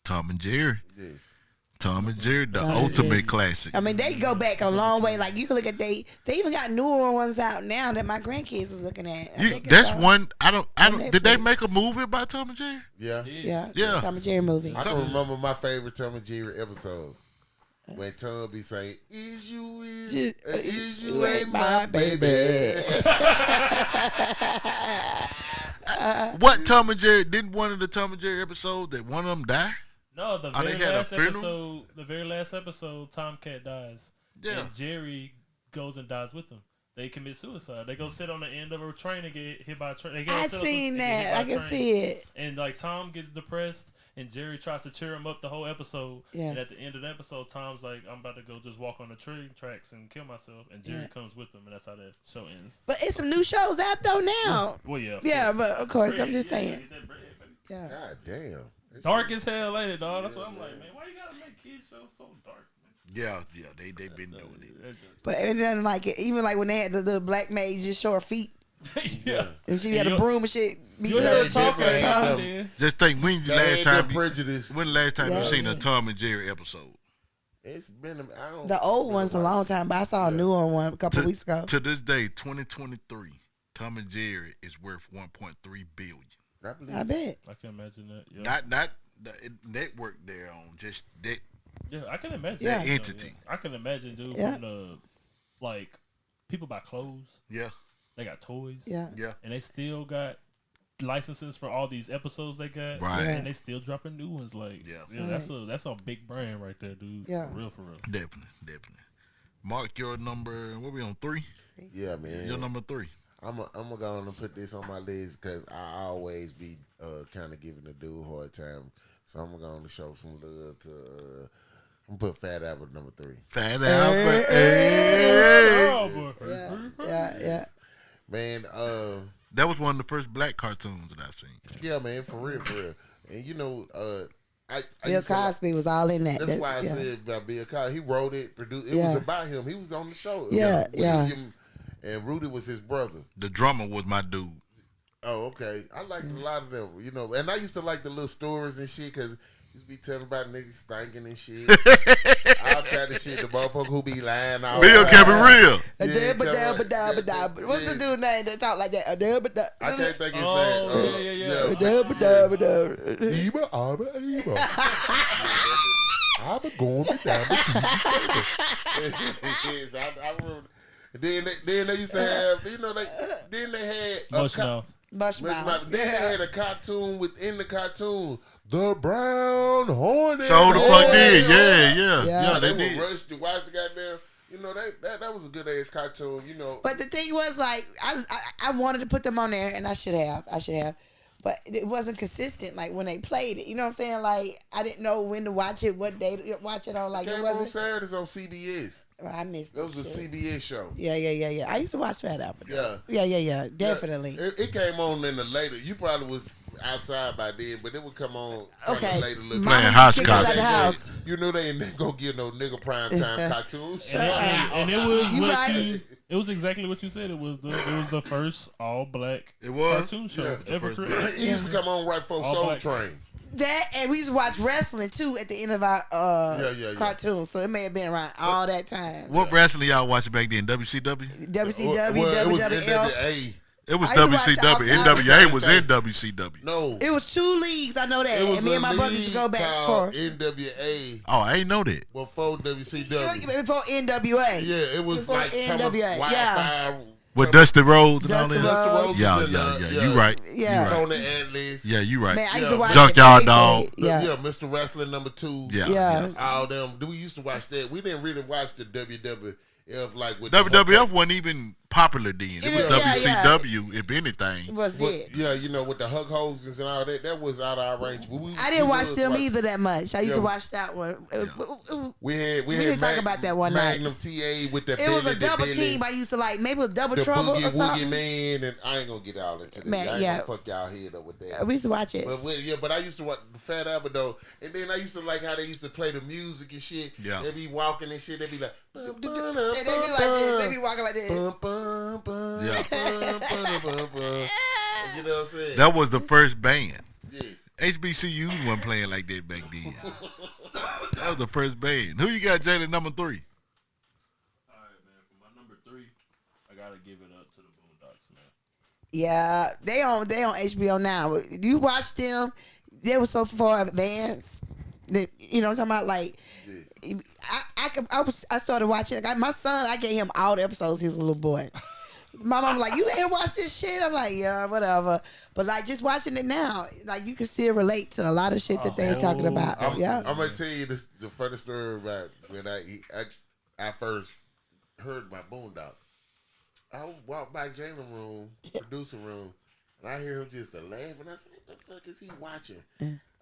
Tom and Jerry. Yes. Tom and Jerry, the Tom and ultimate Jerry. classic. I mean, they go back a long way. Like you can look at they even got newer ones out now that my grandkids was looking at. I think it's That's on- one. I don't. Did they Netflix. make a movie about Tom and Jerry? Yeah. Yeah. Yeah. Tom and Jerry movie. I can remember my favorite Tom and Jerry episode when Tom be saying, "Is you ain't my baby." What Tom and Jerry? Didn't one of the Tom and Jerry episodes that one of them die? No, the Oh, they very had a last funeral? episode. The very last episode, Tomcat dies. Yeah. And Jerry goes and dies with him. they commit suicide. They go sit on the end of a train and get hit by a train. I seen that. I can see it. And like Tom gets depressed, and Jerry tries to cheer him up the whole episode. Yeah. And at the end of the episode, Tom's like, "I'm about to go just walk on the train tracks and kill myself," and Jerry comes with him, and that's how that show ends. But it's some new shows out though now. Well, yeah. Yeah, but of course, I'm just saying. God damn. Dark as hell, ain't it, dog? That's what I'm like, man. Why you gotta make kids shows so dark? Yeah, they been doing it. But it doesn't like it. Even like when they had the little black maid just show her feet. Yeah. And she had a broom and shit. You heard talking. Just think, when the last time you Yes. seen a Tom and Jerry episode? It's been The old one's a long time, but I saw a new one a couple weeks ago. To this day, 2023, Tom and Jerry is worth $1.3 billion. I bet. I can imagine that. Yeah. Not the network they're on, just that. Yeah, I can imagine Yeah. that entity. I can imagine, dude, Yeah. from the like people buy clothes, Yeah, they got toys, Yeah. yeah. and they still got licenses for all these episodes they got, Right. Yeah. and they still dropping new ones. Like, Yeah. that's a big brand right there, dude. Yeah. For real. Definitely. Mark, your number. What we on 3? Yeah, man. Your number 3. I'm gonna go on and put this on my list because I always be kind of giving the dude a hard time. So I'm gonna go on to show some love to. I'm gonna put Fat Albert number 3. Fat Albert. Hey. Oh, boy. Yeah. Man, That was one of the first black cartoons that I've seen. yeah, man, for real. And you know, I Bill used to like- Cosby was all in that. That's why I said about Bill Cosby. He wrote it, produced. It was about him. He was on the show. Yeah. William, and Rudy was his brother. The drummer was my dude. Oh, okay. I liked a lot of them, you know. And I used to like the little stories and shit because used to be telling about niggas stinking and shit. All kind of shit. The motherfucker who be lying all Bill kept it real. What's the dude name that talk like that? I can't think his Oh, name. yeah. Eva, I'm going down the Yes, I remember. Then they used to have, you know, they had Mush mouth. Mushmouth. Then they had a cartoon within the cartoon, the Brown Hornet. So the fuck did, yeah, They they would did. rush to watch the goddamn. You know, that was a good ass cartoon. You know, But the thing was, like, I wanted to put them on there, and I should have, but it wasn't consistent. Like when they played it, you know what I'm saying? Like I didn't know when to watch it, what day to watch it on. Like came it on wasn't. Saturdays on CBS. I missed. That was a shit. CBS show. Yeah. I used to watch Fat Albert. Yeah. Yeah. Definitely. It came on in the later. You probably was outside by then, but it would come on Okay. later. Mama Playing house kicked us out cops. the house. You know they ain't gonna get no nigga prime time cartoons. And it was You what right. it was exactly what you said. It was the first all black It was? cartoon show Yeah. ever created. It used to come on right before All Soul black. Train. That and we used to watch wrestling too at the end of our Yeah. cartoons. So it may have been around all that time. What wrestling y'all watching back then? WCW? WCW, Well, it was WWF. NWA. It was I used to watch WCW. all kinds NWA of was things. in WCW. No, It was 2 leagues. I know that. it was And me and my a brothers used to go league back and called forth. NWA Oh, I ain't know that. before WCW. Before NWA. Yeah, it was Before like NWA, Wildfire. With Dusty Rhodes and all Dusty that? Rhodes. Roses Yeah, and, You right. Yeah. You right. Tony Atlas. Yeah, you right. Man, I used to Yeah. watch Junkyard that. Dog. Yeah. Mr. Wrestling number 2. Yeah. All them. We used to watch that. We didn't really watch the WWF like with WWF wasn't even popular then. It was Yeah, WCW, if anything. Was it? Yeah, you know, with the Hulk Hogan's and all that. That was out of our range. I didn't watch was them either that much. I used to Yeah. watch that one. We had didn't talk about that one night. Magnum TA with the It was a Billy, double the team. I used to like maybe it was double the trouble Boogie or Woogie something. Man, and I ain't gonna get all into this. Man, I ain't yeah. gonna fuck y'all head up with that. We used to watch it. But I used to watch the Fat Albert though, and then I used to like how they used to play the music and shit. Yeah. They be walking and shit. They be like, And they be like this. They be walking like this. Yeah. You know what I'm saying? That was the first band. Yes. HBCUs wasn't playing like that back then. That was the first band. Who you got, Jalen, number 3? All right, man. For my number 3, I gotta give it up to the Boondocks, man. Yeah, they on HBO now. You watch them? They were so far advanced. That, you know what I'm talking about? Like, I started watching. My son, I gave him all the episodes. He was a little boy. My mom like, you let him watch this shit? I'm like, yeah, whatever. But like, just watching it now, like you can still relate to a lot of shit that they're talking about. I'm Yeah. gonna tell you the funny story about when I first heard about Boondocks. I walked by Jalen room, producer room, and I hear him just laughing. I said, "What the fuck is he watching?"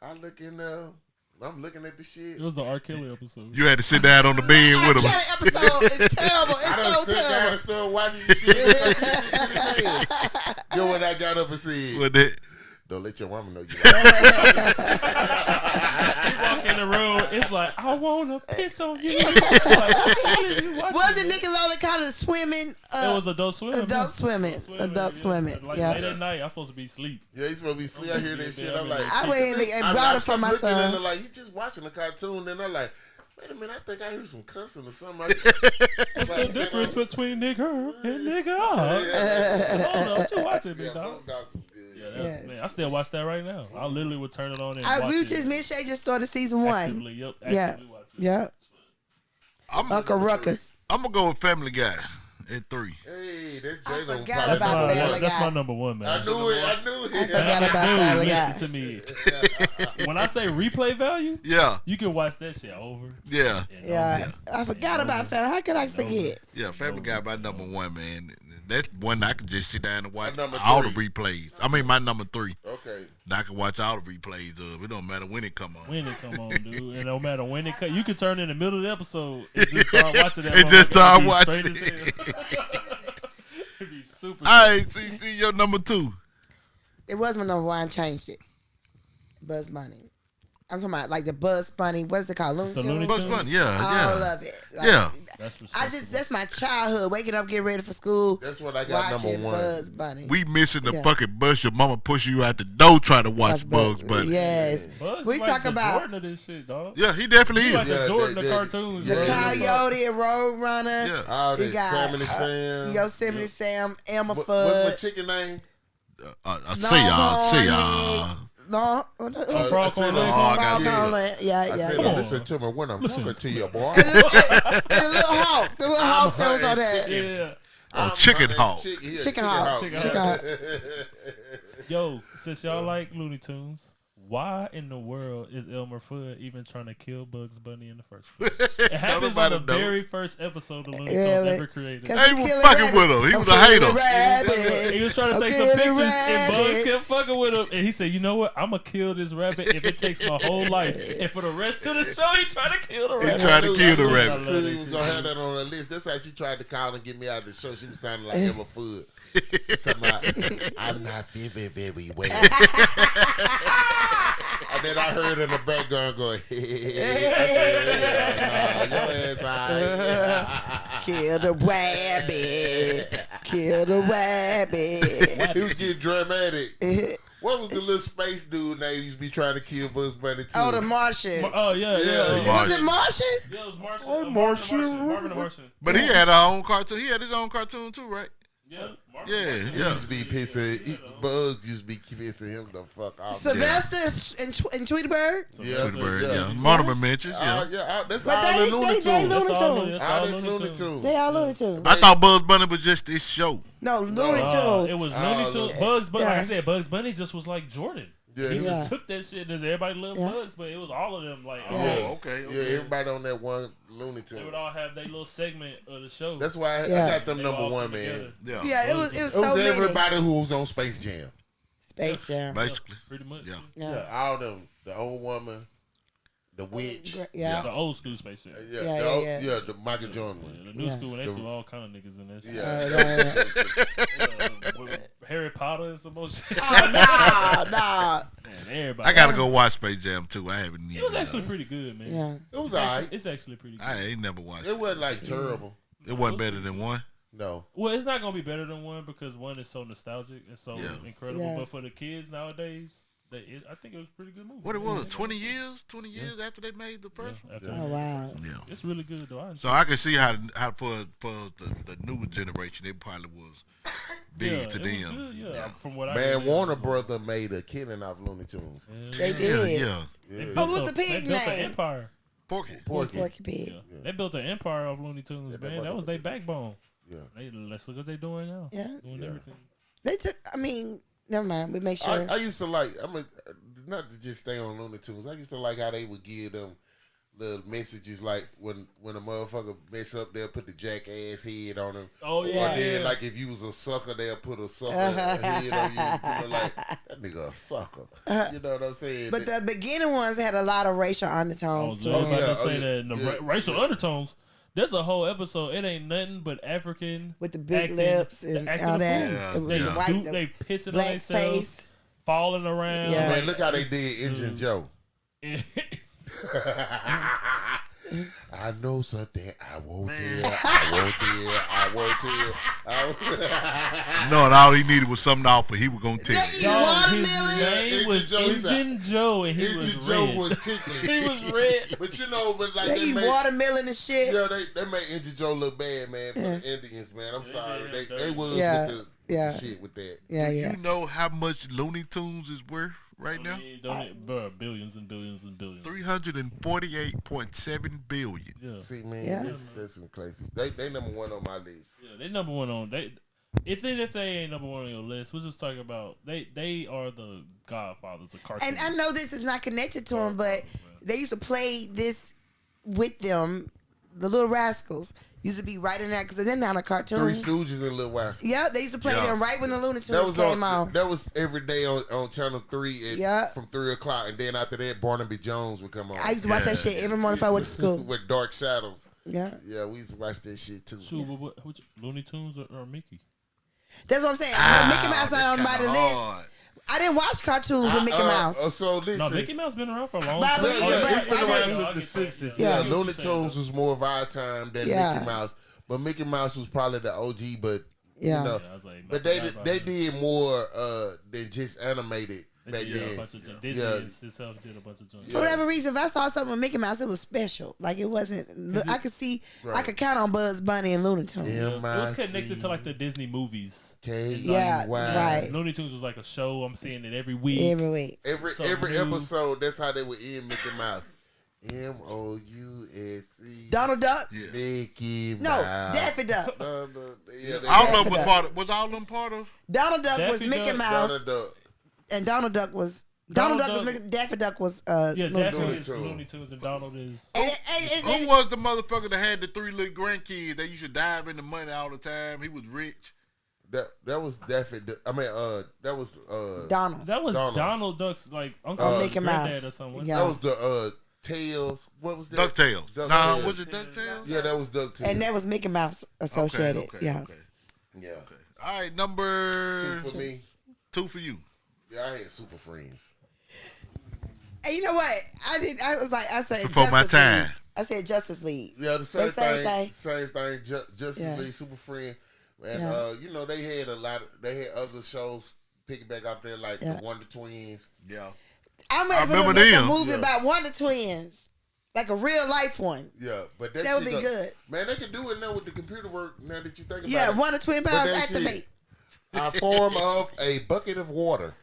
I look in there. I'm looking at the shit. It was the R. Kelly episode. You had to sit down on the bed with him. Kelly episode is terrible. It's I done so sit down terrible. and started watching the shit. You know what I got up and said? What that? Don't let your mama know you. You walk in the room, it's like, I want to piss on you. Like, What the Nickelodeon called it? Swimming. It was Adult Swimming. Adult Swimming. Adult Swimming. Like Yeah. late at night, I'm supposed to be asleep. Yeah, he's supposed to be asleep. I hear that shit. I'm like, I went and brought it for my looking at son. it like, you just watching a cartoon. Then I'm like, wait a minute, I think I heard some cussing or something. What's the difference between nigger and nigga? I don't know what you watching, big dog. Dogs was good. Yeah, man, I still watch that right now. I literally would turn it on and watch We it. just, me and Shay just started season 1. Actively, Yeah. watch it. Yeah. Uncle Ruckus. I'm gonna go with Family Guy at 3. Hey, that's I Jalen. forgot That's about my, Family that's Guy. my number one, man. I knew it. I forgot about Family Guy. Listen to me. When I say replay value, Yeah, you can watch that shit over. yeah, And Yeah. over. I forgot about Family. How could I forget? yeah. Family Guy my number 1, man. That's one I could just sit down and watch My number all the 3. replays. I mean, my number 3. Okay. I can watch all the replays of. It don't matter when it come on. When it come on, dude, and no matter when it cut, you can turn in the middle of the episode and just start watching that. And just start motherfucker. watching It'd be straight as hell. It'd be super. All right, see your number 2. It was my number 1. I changed it. Bugs Bunny. I'm talking about like the Bugs Bunny. What's it called? Looney The Looney Tunes? Bugs Bunny, yeah, All yeah. of it. Like, Yeah. That's my childhood. Waking up, getting ready for school. That's what I got watching number 1. Bugs Bunny. We missing the Yeah. fucking bus. Your mama pushing you out the door trying to watch Bugs Bunny. Yes. Bugs We like talk the about Jordan of this shit, dog. Yeah, he definitely He is. like Yeah, the Jordan they- of cartoons, the bro. Coyote and Roadrunner. Yeah. All You that got Yosemite Sam. Yosemite Sam, Elmer What's my Fudd. chicken name? See y'all. No, Frog I Corn said, Leg. I got yeah, I yeah. said, yeah. Come on. listen to me when I'm talking to you, boy. And the little hawk, the little hawk that was on there. Yeah. Oh, Chicken Hawk. Chicken Hawk. Chicken Chicken Hawk. Yo, since y'all like Looney Tunes, why in the world is Elmer Fudd even trying to kill Bugs Bunny in the first place? It happens on the Nobody know. very first episode of Looney Tunes Really? ever created. Cause He was fucking with him. He was a hater. He was trying to take some pictures and Bugs kept fucking with him. And he said, you know what? I'm going to kill this rabbit if it takes my whole life. And for the rest of the show, he trying to kill the rabbit. tried to kill the I rabbit. knew he was going to have that on the list. That's how she tried to call and get me out of the show. She was sounding like Emma Fudd. Talking about, I'm not very, very well. And then I heard in the background going, I said, nah, your ass all Kill the rabbit. Kill the rabbit. right. He was getting dramatic. What was the little space dude name used to be trying to kill Bugs Bunny too? Oh, the Martian. Oh, yeah. Was it Martian? Yeah, it was Martian. Oh, Marvin the Martian. But he had our own cartoon. He had his own cartoon too, right? Yeah. Yeah, He yeah. used to be pissing. Bugs used to be pissing him the fuck off. Sylvester and Tweety-Bird? Yeah, Tweety-Bird, yeah. yeah. Monomer mentions, yeah. That's But all they the Looney Looney Tunes. Tunes. All this Looney Tunes. They all Looney Tunes. I thought Bugs Bunny was just this show. No, Looney Tunes. It was Looney Tunes. Bugs Bunny. Yeah. Like I said, Bugs Bunny just was like Jordan. Yeah, He he Yeah. just took that shit and everybody loved Bugs, but it was all of them. Like, Oh, okay. Yeah, everybody on that one Looney they Tune. would all have their little segment of the show. That's why I Yeah. got them They number all one, come man. together. Yeah. Yeah, it was It so was many. everybody who was on Space Jam. Space Jam. Basically. Pretty much. Yeah. Yeah. Yeah, all them. The old woman, the witch. Yeah. The old school Space Jam. Yeah, Yeah, the yeah, old- yeah. yeah, the Michael Jordan one. The new Yeah. school, they The- threw all kind of niggas in that shit. Yeah. With Harry Potter and some more shit. Oh, nah. Man, everybody. I gotta go watch Space Jam too. I haven't. It was actually pretty good, man. Yeah. It was alright. It's actually pretty good. I ain't never watched. It wasn't like terrible. It wasn't better than one. No. Well, it's not gonna be better than one because one is so nostalgic and so Yeah. incredible. Yeah. But for the kids nowadays, I think it was a pretty good movie. What it was? 20 years? 20 years after they made the first one. After Oh, wow. Yeah. It's really good though. I So I can see how for the new generation, it probably was big to it was them. good, yeah. From what I Man, heard, Warner Brother made a killing off Looney Tunes. They Yeah, did. yeah. They Yeah. built What was the pig they built an name? empire. Porky. Porky. Porky Pig. Yeah. They built an empire of Looney Tunes, Yeah, man. That was their backbone. Yeah. Let's look what they're doing now. Yeah. Doing Yeah. everything. They took, I mean, never mind. We make sure. I used to like, not to just stay on Looney Tunes. I used to like how they would give them the messages like when a motherfucker mess up, they'll put the jackass head on him. Oh yeah. Or then like if you was a sucker, they'll put a sucker head on you. Like that nigga a sucker. You know what I'm saying? But the beginning ones had a lot of racial undertones to I was them. about to say that. And the racial undertones. There's a whole episode. It ain't nothing but African with the big lips and all that. Yeah. They pissing on black themselves, face, falling around. Yeah. Man, look how they did Injun Joe. I know something I won't tell. I won't tell. No, and all he needed was something to offer. He was gonna tell They you. eat watermelon. His name was Injun Joe, and he was Injun Joe red. was ticklish. He was red. But you know, but like They they eat made, watermelon and shit. yeah, they made Injun Joe look bad, man, for the Indians, man. I'm sorry, they was Yeah. with Yeah. the shit with that. Yeah, You know how much Looney Tunes is worth right now? Bro, billions and billions and billions. 348.7 billion. Yeah. See, man, Yeah. that's some crazy. They number one on my list. Yeah, they number one on they. If they ain't number one on your list, we're just talking about they are the godfathers of cartoons. And I know this is not connected to them, but they used to play this with them. The Little Rascals used to be right in that because they're not a cartoon. Three Stooges and Lil Rascal. Yeah, they used to play them right when the Looney That Tunes was came on. That was every day on Channel 3 from 3 o'clock, and then after that, Barnaby Jones would come on. I used to watch that shit every morning before I went to school. With Dark Shadows. Yeah, We used to watch that shit too. Shoot, what Looney Tunes or Mickey? that's what I'm saying. Mickey Mouse not on my list. I didn't watch cartoons with Mickey Mouse. So listen, No, Mickey Mouse been around for a long But- time. but- it's been I around didn't- since the 60s. Yeah. Yeah, Looney Tunes was more of our time than Mickey Mouse. But Mickey Mouse was probably the OG, but Yeah. you know, I was like, but they did more than just animated back a then. bunch of Disney itself did a bunch of junk. For whatever reason, if I saw something with Mickey Mouse, it was special. Like it wasn't. I could see. I could count on Bugs Bunny and Looney Tunes. It was connected to like the Disney movies. Yeah, right. Looney Tunes was like a show. I'm seeing it every week. Every week. Every episode, that's how they would end Mickey Mouse. MOUSE. Donald Duck. Yeah. Mickey Mouse. No, Daffy Duck. Yeah, I don't know what part of, was all of them part of? Donald Duck was Daffy Mickey Duck. Mouse, Donald Duck. and Donald Duck was Daffy Duck was Yeah, Looney Daffy Tunes. is Looney Tunes and Donald is. Who was the motherfucker that had the 3 little grandkids? They used to dive in the money all the time. He was rich. That was Daffy. I mean, that was Donald. That was Donald Duck's like uncle, Mickey granddad Mouse. or something. Yeah. That was the Tails. What was that? DuckTales. DuckTales. Nah, was it DuckTales? Yeah, that was DuckTales. And that was Mickey Mouse associated. Yeah. Yeah. All right, number 2 for me. 2 for you. Yeah, I had Super Friends. And you know what? I said Before my Justice time. League. I said Justice League. Yeah, the same Same thing. thing. Same thing. Justice Yeah. League, Super Friend. And Yeah. they had they had other shows piggyback off there like the Wonder Twins. Yeah. I remember remember them. A them. movie Yeah. about Wonder Twins, like a real life one. Yeah, but That would be good. Man, they can do it now with the computer work. Now that you think about Yeah, it. Wonder Twin But powers that shit- activate. A form of a bucket of water.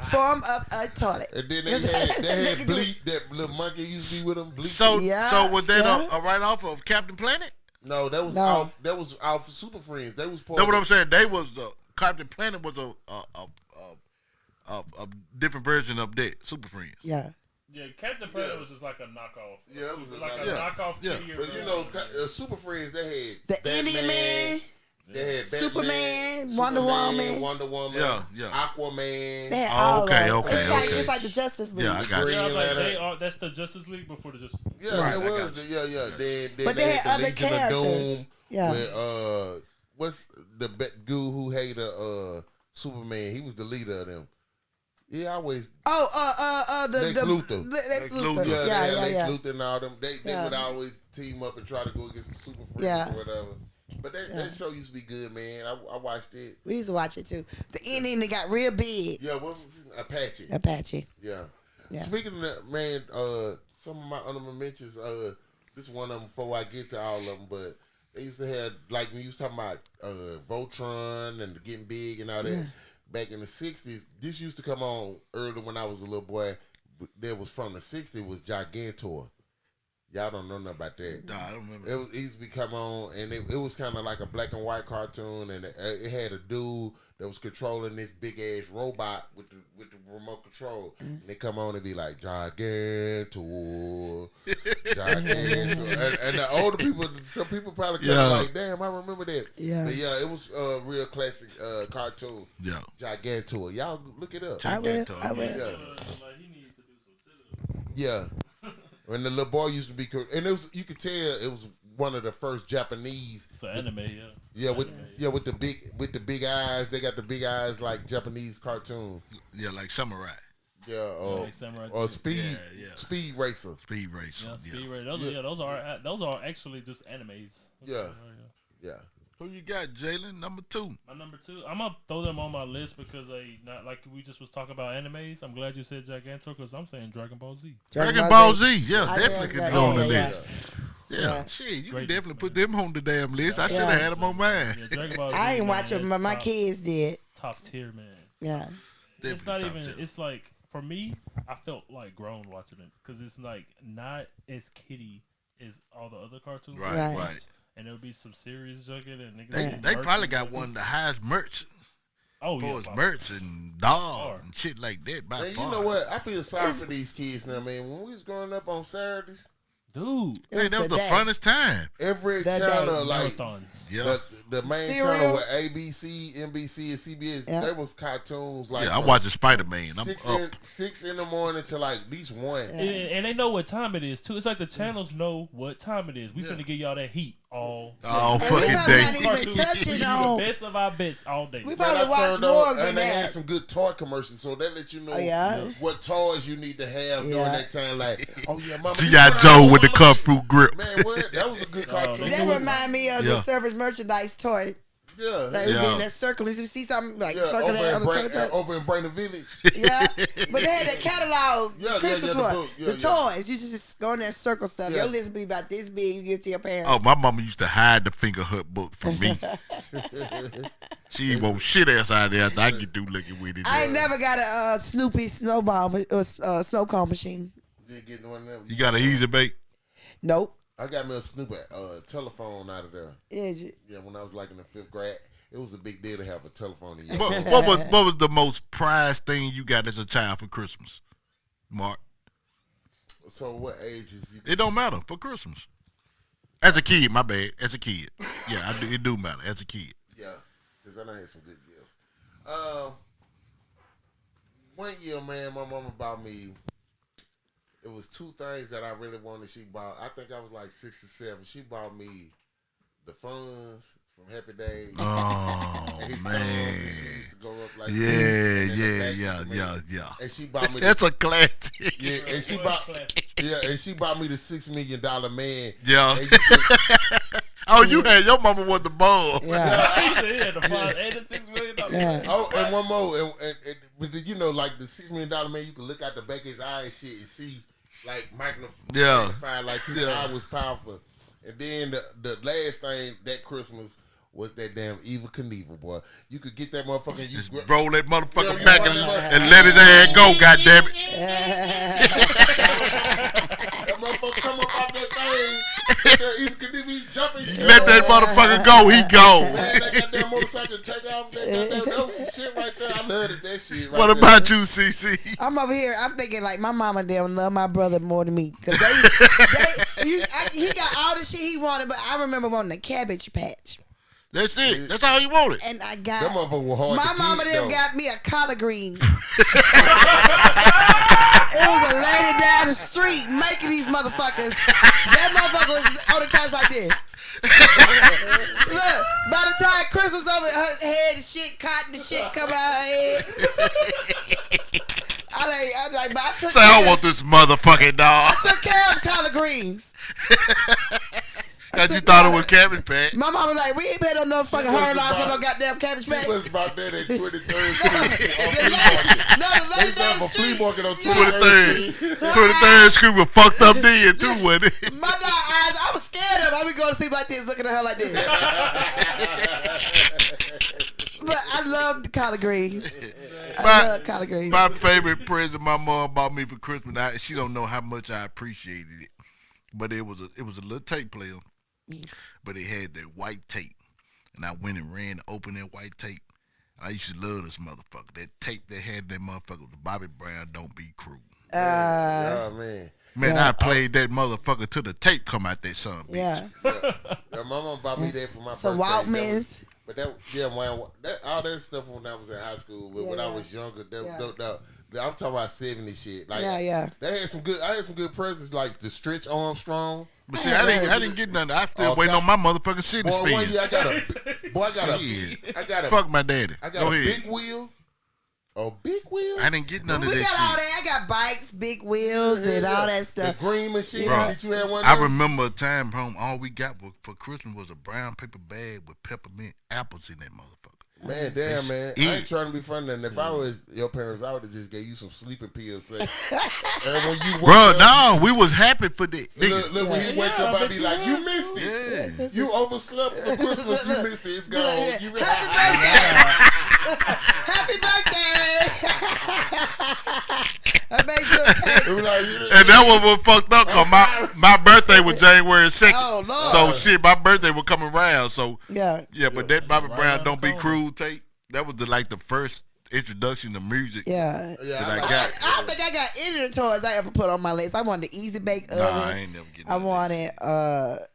Form up a toilet. And then they They had can do Bleak, that little monkey used to be with them. Bleak. So was that Yeah. a write off of Captain Planet? No, that was No. off. That was off of Super Friends. They was part. That's what of- I'm saying. They was Captain Planet was a different version of that Super Friends. Yeah. Yeah, Captain Planet was just like a knockoff. Yeah, it was like a a knockoff. Yeah. figure But you know, Super Friends, they had The Batman, Indian Man. They had Superman, Wonder Woman. Wonder Woman, Yeah. Aquaman. They had Oh, all okay, of them. okay. It's like the Justice League. Yeah, I got Green you. I was like, Lantern. that's the Justice League before the Justice League. Yeah, Right. that I was. got Yeah. Then But they had the other Legion of characters. Doom. Yeah. With what's the dude who hated Superman? He was the leader of them. He always The Lex Luthor. Lex Luthor. they had Lex Yeah. Luthor and all them. They Yeah. would always team up and try to go against the Super Friends Yeah. or whatever. But that show used to be good, man. I watched it. We used to watch it too. The Indian that got real big. Yeah, what was his name? Apache. Apache. Yeah. Yeah. Speaking of that, man, some of my honorable mentions, this one of them before I get to all of them, but they used to have, like when you was talking about Voltron and getting big and all that, back in the 60s, this used to come on early when I was a little boy. That was from the 60s, was Gigantor. Y'all don't know nothing about that. Nah, I don't remember. It used to be come on, and it was kind of like a black and white cartoon, and it had a dude that was controlling this big ass robot with the remote control. And they come on and be like Gigantor, and the older people, some people probably like, damn, I remember that. Yeah, but yeah, it was a real classic cartoon. Yeah, Gigantor. Y'all look it up. I will. Yeah. When the little boy used to be, and you could tell it was one of the first Japanese. It's an anime, yeah. Yeah, with the big eyes. They got the big eyes like Japanese cartoon. Yeah, like Samurai. Yeah, like Samurai or Speed Racer. Speed Racer. Yeah, Speed Racer. Those are actually just animes. Yeah. Who you got, Jalen? Number 2. My number 2. I'm gonna throw them on my list because not like we just was talking about animes. I'm glad you said Gigantor because I'm saying Dragon Ball Z. Dragon Ball Z, yeah, definitely could go on the yeah. list. Yeah, shit, you can definitely put them on the damn list. I should have had them on mine. Yeah, Dragon Ball Z, I ain't watch it, but my kids did. Top tier, man. Yeah. It's not even. Tier. It's like for me, I felt like grown watching it because it's like not as kiddie as all the other cartoons. Right. And there would be some serious junket and niggas. They probably got one of the highest merch. Merch and dogs and shit like that. By man, far. You know what? I feel sorry for these kids now, man. When we was growing up on Saturdays, dude, that was the funnest time. Every channel, like the main channel with ABC, NBC, and CBS, there was cartoons like. Yeah, I'm watching Spider-Man. I'm 6 in the morning to like at least 1. And they know what time it is too. It's like the channels know what time it is. We finna give y'all that heat all fucking day. Not even touching on the best of our best all day. We probably watch more than and they that. had some good toy commercials, so they let you know what toys you need to have during that time. Like, mama, G.I. Joe with the Kung Fu grip. Man, what? That was a good cartoon. That remind me of the Service Merchandise toy. Yeah. Like in that circle. You see something like circle that on the toy. Over in Brainerd Village. Yeah. But they had that catalog Christmas one. The toys. You just go in that circle stuff. Your list be about this big. You give to your parents. Oh, my mama used to hide the Finger Hut book from me. She won't shit ass out there after I get through looking with it. I ain't never got a Snoopy snowball or snow cone machine. You got a Easy Bake? Nope. I got me a Snoopy telephone out of there. Yeah, when I was like in the 5th grade, it was a big deal to have a telephone in your what was the most prized thing you got as a child for Christmas, Mark? So what ages you? It don't matter for Christmas. As a kid, my bad. As a kid, yeah, it do matter. As a kid, yeah, because I done had some good gifts. One year, man, my mama bought me. It was 2 things that I really wanted. She bought. I think I was like 6 or 7. She bought me the funds from Happy Days. Oh man! She used to go up like yeah. And she bought me. That's a classic. Yeah, and she bought me the $6 Million Man. Yeah. You had your mama was the ball. Yeah. He had the fund and the $6 million. Yeah. Oh, and one more, but you know, like the $6 Million Man, you can look out the back of his eye and shit and see like magnified, like his eye was powerful. And then the last thing that Christmas was that damn Evil Knievel, boy. You could get that motherfucker. Just roll that motherfucker back and let his ass go, goddammit. That motherfucker come up off that thing. Evil Knievel jumping shit. Let that motherfucker go, he go. That goddamn motorcycle take off. That was some shit right there. I loved that shit right What about you, CC? I'm over here. I'm thinking like my mama and them love my brother more than me. Cause he got all the shit he wanted, but I remember wanting a Cabbage Patch. That's it. That's all you wanted. And I got them motherfuckers were hard my to mama get, them though. got me a collard green. It was a lady down the street making these motherfuckers. That motherfucker was on the couch like this. Look, by the time Chris was over, her head and shit, cotton and shit coming out her head. I want this motherfucking dog. I took care of collard greens. Because you thought it was Cabbage Patch. My mama like, we ain't paid no motherfucking $100 for no goddamn Cabbage Patch. She was about that at 23rd Street. The lady down the flea street. market on 23rd. 23rd Street was fucked up then too, wasn't it? My dog eyes, I was scared of her. I would go to sleep like this, looking at her like this. But I love the collard greens. I love collard greens. My favorite present my mom bought me for Christmas, she don't know how much I appreciated it. but it was a little tape player, but it had that white tape, and I went and ran to open that white tape. I used to love this motherfucker. That tape that had that motherfucker was Bobby Brown, Don't Be Cruel. Yeah, man. Man, I played that motherfucker till the tape come out that son bitch. Yeah. My mom bought me that for my So birthday. Waltmans. But all that stuff when I was in high school. But when I was younger, I'm talking about 70s shit. Like, They had some good. I had some good presents like the Stretch Armstrong. But see, I didn't get nothing. I still waiting on my motherfucking city spin. One year I got a fuck my daddy. I got a big wheel. A big wheel? I didn't get none of that We got shit. all that. I got bikes, big wheels, and all that stuff. The green machine that you had one I day? remember a time home, all we got for Christmas was a brown paper bag with peppermint apples in that motherfucker. Man, damn, man. I ain't trying to be funny. And if I was your parents, I would have just gave you some sleeping pills. And when you bro, no, we was happy for that. Look, when you wake up, I be like, you missed it. Yeah. You overslept for Christmas. You missed it. It's gone. Happy birthday! I made you a cake. And that was fucked up because my birthday was January 2nd. Oh, Lord. So shit, my birthday was coming around. So Yeah, but that Bobby Right Brown on Don't the Be corner. Cruel tape, that was the first introduction to music. yeah. That I I got. don't think I got any of the toys I ever put on my list. I wanted the Easy Bake Oven. Nah, I ain't never getting I that. wanted,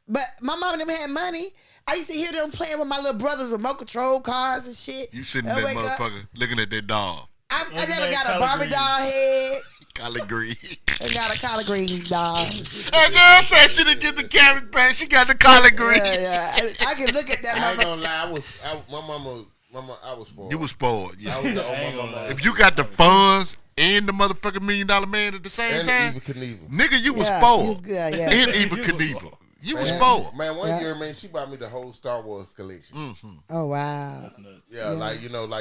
but my mom and them had money. I used to hear them playing with my little brother's remote control cars and shit. You sitting I that wake up, motherfucker looking at that doll. I What's never the got name? a Barbie Collard doll head. Collard green. I got a collard green doll. That girl said she didn't get the cabbage patch. She got the collard green. Yeah. I can look at that I ain't motherfucker. gonna lie. I was spoiled. You was spoiled. Yeah. I was on my mama. If you got the funds and the motherfucking $1 Million Man at the same And time, Eva Knievel. nigga, you was Yeah, spoiled. he was good, yeah. And Eva Knievel. You was spoiled. Man, one year, man, she bought me the whole Star Wars collection. Oh, wow. That's nuts. Yeah, like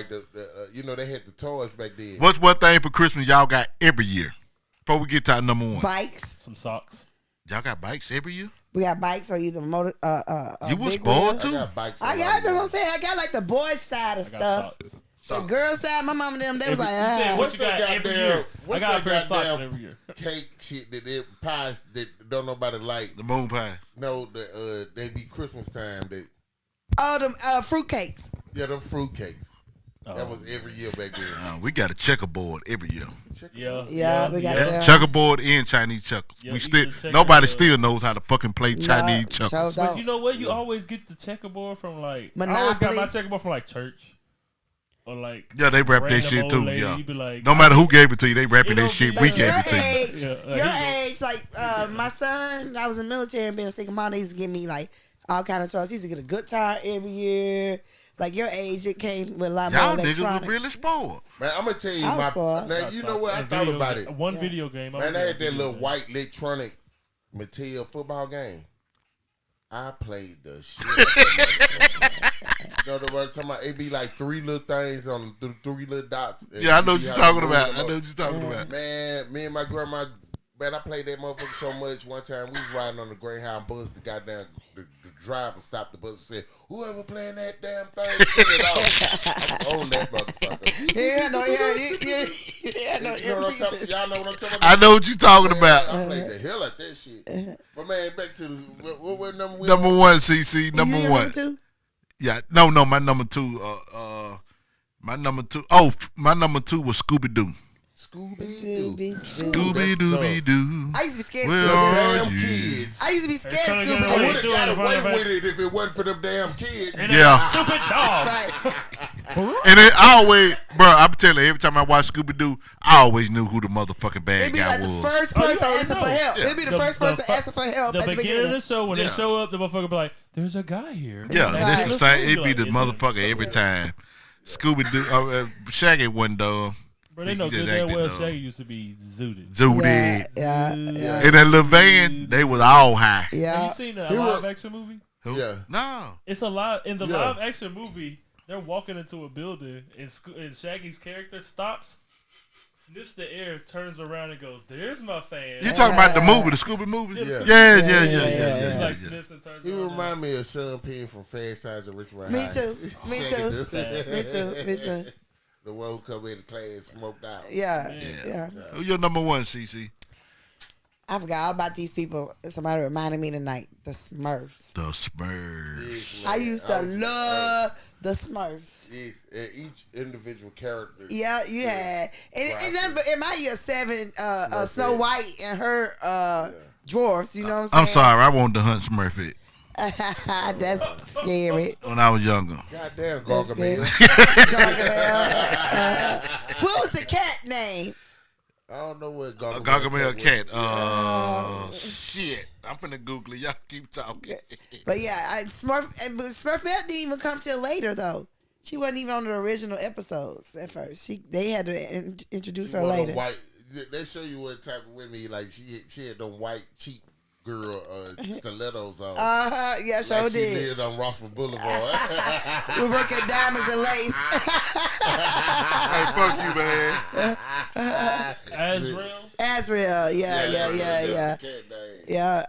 they had the toys back then. What's one thing for Christmas y'all got every year? Before we get to our number one. Bikes. Some socks. Y'all got bikes every year? We got bikes or either motor. You was big spoiled wheel. too? I got bikes. I got them. I'm saying I got like the boys side of I got stuff. socks. The girls side, my mom and them, they was like, You said ah. what What's you got that every goddamn- year? what's I got that a pair of socks goddamn- every year. Cake shit that they pies that don't nobody like. The moon pie. No, they be Christmas time. Oh, them fruit cakes. Them fruit cakes. Oh. That was every year back then. We got a checkerboard every year. Yeah, we got that. Checkerboard and Chinese checkers. Yeah, We you still can check nobody it, still knows how to fucking play Chinese checkers. Sure But don't. you know what? You always get the checkerboard from like I always Monopoly. got my checkerboard from like church or like Yeah, they rap that random shit old too. lady. Yeah. You be like, No matter who gave it to you, they rapping It that don't shit. be We like gave your it to you. age, Yeah, your he- age, like my son, I was in the military and being a single mom, they used to give me like all kind of toys. He used to get a guitar every year. Like your age, it came with a lot Y'all more niggas electronics. were really spoiled. Man, I'm gonna tell you I was spoiled. now. got You socks know what? I and thought video about game. it. One video game. Man, they had that little white electronic Mattel football game. I played the shit out that motherfucker. You know what I'm talking about? It be like three little things on three little dots. Yeah, I know what you you're have to talking move about. them I up. know what you're talking about. Man, me and my grandma, man, I played that motherfucker so much. One time we was riding on the Greyhound bus. The goddamn the driver stopped the bus and said, "Whoever playing that damn thing, turn it off." I own that motherfucker. Yeah, no, yeah, no, You know what I'm talking? Y'all know what I'm talking about? I know what you're talking Man, about. I played the hell out that shit. But man, back to the what number we Number on? one, CC. Number You one. too? Yeah, no, my number two. My number two. Oh, my number two was Scooby Doo. Scooby-Doo. Scooby Dooby Doo. I used to be scared of Where Scooby are Damn you? kids. I used to be scared of Hey, son, Scooby I Hey, would Doo. have got Hey, away hey, with it if it wasn't for them damn kids. And Yeah. that stupid dog. Right. And it always, bro, I'm telling you, every time I watch Scooby Doo, I always knew who the motherfucking bad It'd be guy like was. the first Oh, you person already asking know. for help. Yeah. It'd be the first person asking for help The at the beginning of beginning. the show, when Yeah. they show up, the motherfucker be like, "There's a guy here." Yeah, Right. that's the same. It'd be Like, the is it- motherfucker every time. Scooby Doo, Shaggy wasn't dumb. Bro, they know He just good damn acted well dumb. Shaggy used to be zooted. Judy. Yeah. In that little van, they was all high. Have Yeah. you seen the He live wa- action movie? Who? Yeah. No. It's a lot in the Yeah. live action movie. They're walking into a building, and Shaggy's character stops, sniffs the air, turns around, and goes, "There's my fan." You talking about the movie, the Scooby movie? Yeah. Yeah. He like sniffs and turns He around. remind me of Sean Penn from Fast Times at Richmond Me High. too. Me too. Shaggy Me too. Me too. The one who come in the class smoked out. Yeah. Yeah. Who your number one, CC? I forgot all about these people. Somebody reminded me tonight. The Smurfs. The Smurfs. Yes, I man. used to love the Smurfs. Yes, each individual character. Yeah, you had. And in my year 7, Snow Smurfette. White and her dwarfs, you know what I'm saying? I'm sorry, I wanted to hunt Smurfette That's scary. when I was younger. Goddamn, That's Gargamel. Gargamel. What was the cat name? I don't know what Gargamel, Gargamel cat. was. Shit. I'm finna Google it. Y'all keep talking. But yeah, but Smurfette didn't even come till later though. She wasn't even on the original episodes at first. They had to introduce She her wore them later. white. They show you what type of women like she had them white cheap girl stilettos on. Yeah, sure like she did. lived on Rossville Boulevard. We work at Diamonds and Lace. Hey, fuck you, man. Azrael, yeah. Cat name. Yeah,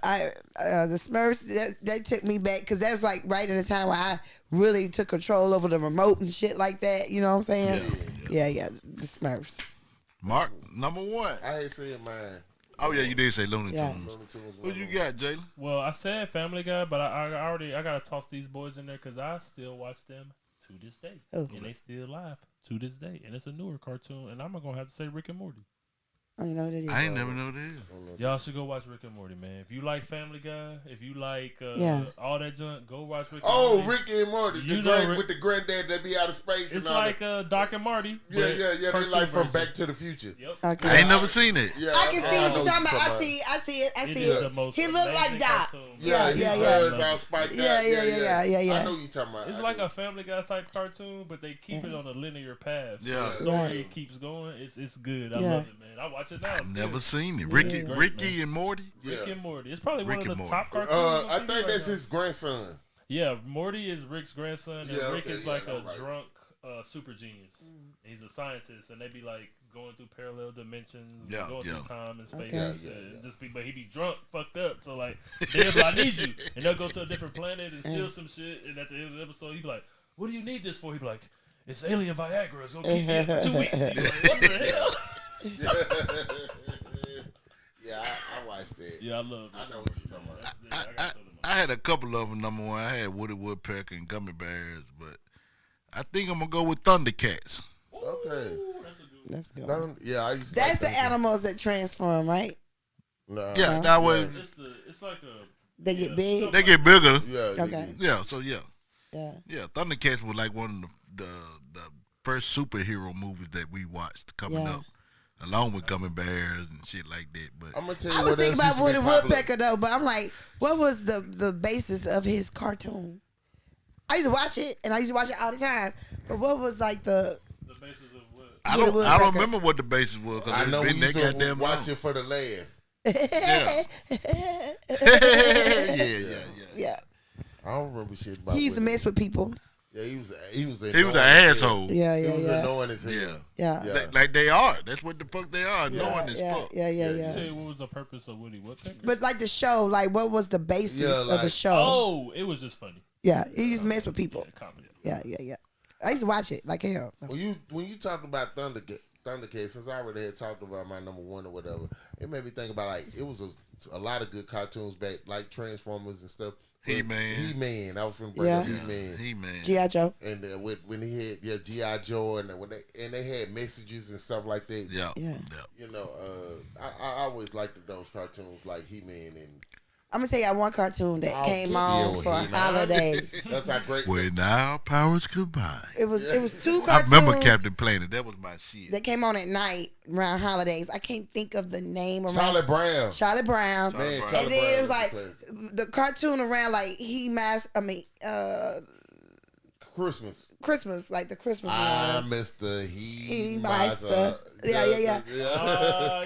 the Smurfs, they took me back because that was like right in the time where I really took control over the remote and shit like that. You know what I'm saying? Yeah, the Smurfs. Mark, number 1. I ain't saying mine. Oh, yeah, you did say Looney Yeah. Tunes. Looney Tunes What you number got, Jalen? Well, I said Family Guy, but I gotta toss these boys in there because I still watch them to this day, Oh. and they still live to this day, and it's a newer cartoon, and I'm gonna have to say Rick and Morty. I don't know what it is. I ain't never know that. Y'all should go watch Rick and Morty, man. If you like Family Guy, if you like all that junk, go watch Rick and Oh, Morty. Ricky and Morty, You know with the granddad that be out of space. It's and all like Doc and Marty. Yeah. but They cartoon like from version. Back to the Future. Yep. Okay. I ain't never seen it. Yeah, I can see what know you're talking about. I about. see it. I It see is it. the most He looked like amazing Doc. cartoon. Yeah, his yeah. hair's all spiked Yeah. out. I know you talking about. It's like a Family Guy type cartoon, but they keep it on a linear path. Yeah. So the story Right. keeps going. It's good. I Yeah. love it, man. I watch it now. I've still. never seen it. Yeah. Ricky and Morty? Rick and Morty. It's probably Rick one of and the Morty. top cartoons. on I TV think right that's now. his grandson. Yeah, Morty is Rick's grandson, and Yeah, Rick okay, is yeah, like I a know, right. drunk super genius. He's a scientist, and they be like going through parallel dimensions, Yeah, going yeah. through time and space. Okay. And just be, but he be drunk, fucked up. So like, they'll be like, I need you, and they'll go to a different planet and steal some shit. And at the end of the episode, he be like, "What do you need this for?" He be like, "It's alien Viagra. It's gonna keep you up for 2 weeks." He be like, what the hell? Yeah, I watched that. Yeah, I love it. I know what you're talking about. That's it. I gotta throw them out. I had a couple of them. Number 1, I had Woody Woodpecker and Gummy Bears, but I think I'm gonna go with Thundercats. Okay. Ooh, that's a good one. That's good. Yeah, I used to That's the like that. animals that transform, right? No. Yeah, that way It's like a. They get big. they get bigger. Yeah. Okay. Yeah, so yeah, Yeah. Thundercats was like one of the first superhero movies that we watched coming Yeah. up, along with Gummy Bears and shit like that. But I'm gonna tell you I was what thinking else about used to Woody be popular. Woodpecker though, but I'm like, what was the basis of his cartoon? I used to watch it, and I used to watch it all the time. But what was like the? The basis of what? I Woody don't Woodpecker. remember what the basis was because I know we it's been used that to goddamn watch long. it for the laugh. yeah. Yeah, I don't remember shit about. he used to Woody. mess with people. Yeah, he was He was an asshole. Yeah, He was yeah, annoying as hell. Yeah. yeah. Yeah. Like they are. That's what the fuck they are. Knowing as yeah, fuck. yeah. You say what was the purpose of Woody Woodpecker? But like the show, like what was the basis Yeah, of the like- show? Oh, it was just funny. Yeah, he just messed with people. Yeah, comedy. Yeah. I used to watch it like hell. When you talked about Thundercats, since I already had talked about my number 1 or whatever, it made me think about like it was a lot of good cartoons back, like Transformers and stuff. He-Man. I was from Yeah. He-Man. He-Man. G.I. Joe. And when he had G.I. Joe and they had messages and stuff like that. Yeah. Yeah. You know, I always liked those cartoons like He-Man and I'm gonna tell you one cartoon that came on for He-Man. holidays. That's how great. When our powers combine. It was two I cartoons. remember Captain Planet. That was my shit. that came on at night around holidays. I can't think of the name. Charlie Brown. Charlie Brown. Man, Brown. Charlie And then Brown it was like classic. the cartoon around like Christmas, like the Christmas ones. Mr. He Meister. Yeah.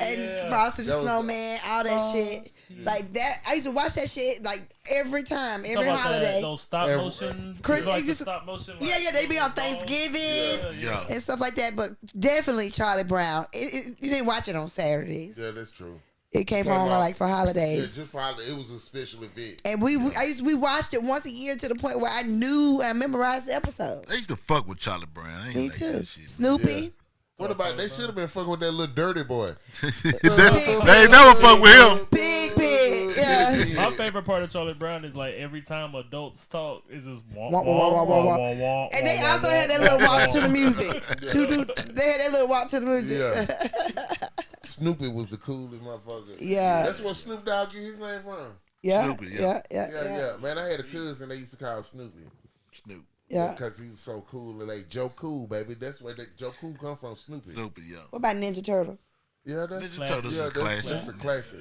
And Yeah. Frosty the That was- Snowman, all that shit. Like that, I used to watch that shit like every time, every holiday. Those stop Every- motion. Chris- like it the just- stop motion. Yeah, they be on dolls. Thanksgiving Yeah. and stuff like that. But definitely Charlie Brown. You didn't watch it on Saturdays. Yeah, that's true. It came Came on out. like for Yeah, holidays. just for holiday. It was a special event. And we watched it once a year to the point where I memorized the episode. I used to fuck with Charlie Brown. I ain't Me like too. that shit. Snoopy. What about they should have been fucking with that little dirty boy? they ain't never fuck with him. Pig. Yeah. My favorite part of Charlie Brown is like every time adults talk, it's just Wah, wah, wah, wah, wah. And they also had that little walk to the music. They had that little walk to the music. Yeah. Snoopy was the coolest motherfucker. Yeah. That's where Snoop Dogg get his name from. Yeah. Snoopy, Yeah. Man, I had a cousin they used to call Snoopy. Snoop. Yeah. Because he was so cool. And like Joe Cool, baby. That's where Joe Cool come from, Snoopy. Snoopy, yeah. What about Ninja Turtles? Yeah, that's Ninja Turtles is a classic. That's a classic.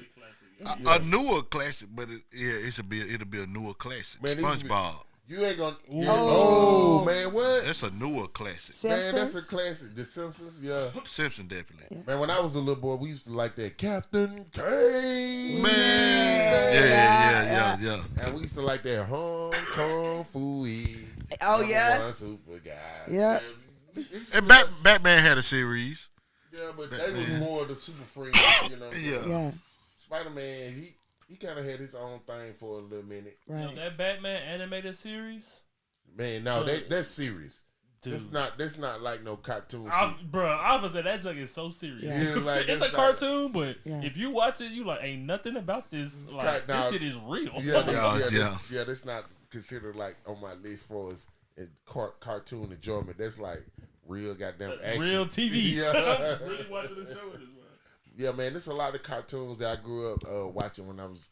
A newer classic, but it'll be a newer classic. Man, SpongeBob. You ain't gonna. Oh. Man, what? That's a newer classic. Simpsons? Man, that's a classic. The Simpsons, yeah. Simpson definitely. Yeah. Man, when I was a little boy, we used to like that Captain K. Man, yeah. And we used to like that Hong Kong Fooey. Oh, yeah. One super guy. Yeah. And Batman had a series. Yeah, but they was more the super friends, you know. Yeah. Spider-Man, he kind of had his own thing for a little minute. Right. That Batman animated series, Man, no, that's serious. dude. That's not like no cartoon I shit. was say that junk is so serious. Yeah. Yeah, like, It's a not- cartoon, but Yeah. if you watch it, you like ain't nothing about this. Like Now- this shit is real. Yeah, that's not considered like on my list for us cartoon enjoyment. That's like real goddamn action. Real TV. Yeah. Really watching the show with this man. Yeah, man, there's a lot of cartoons that I grew up watching when I was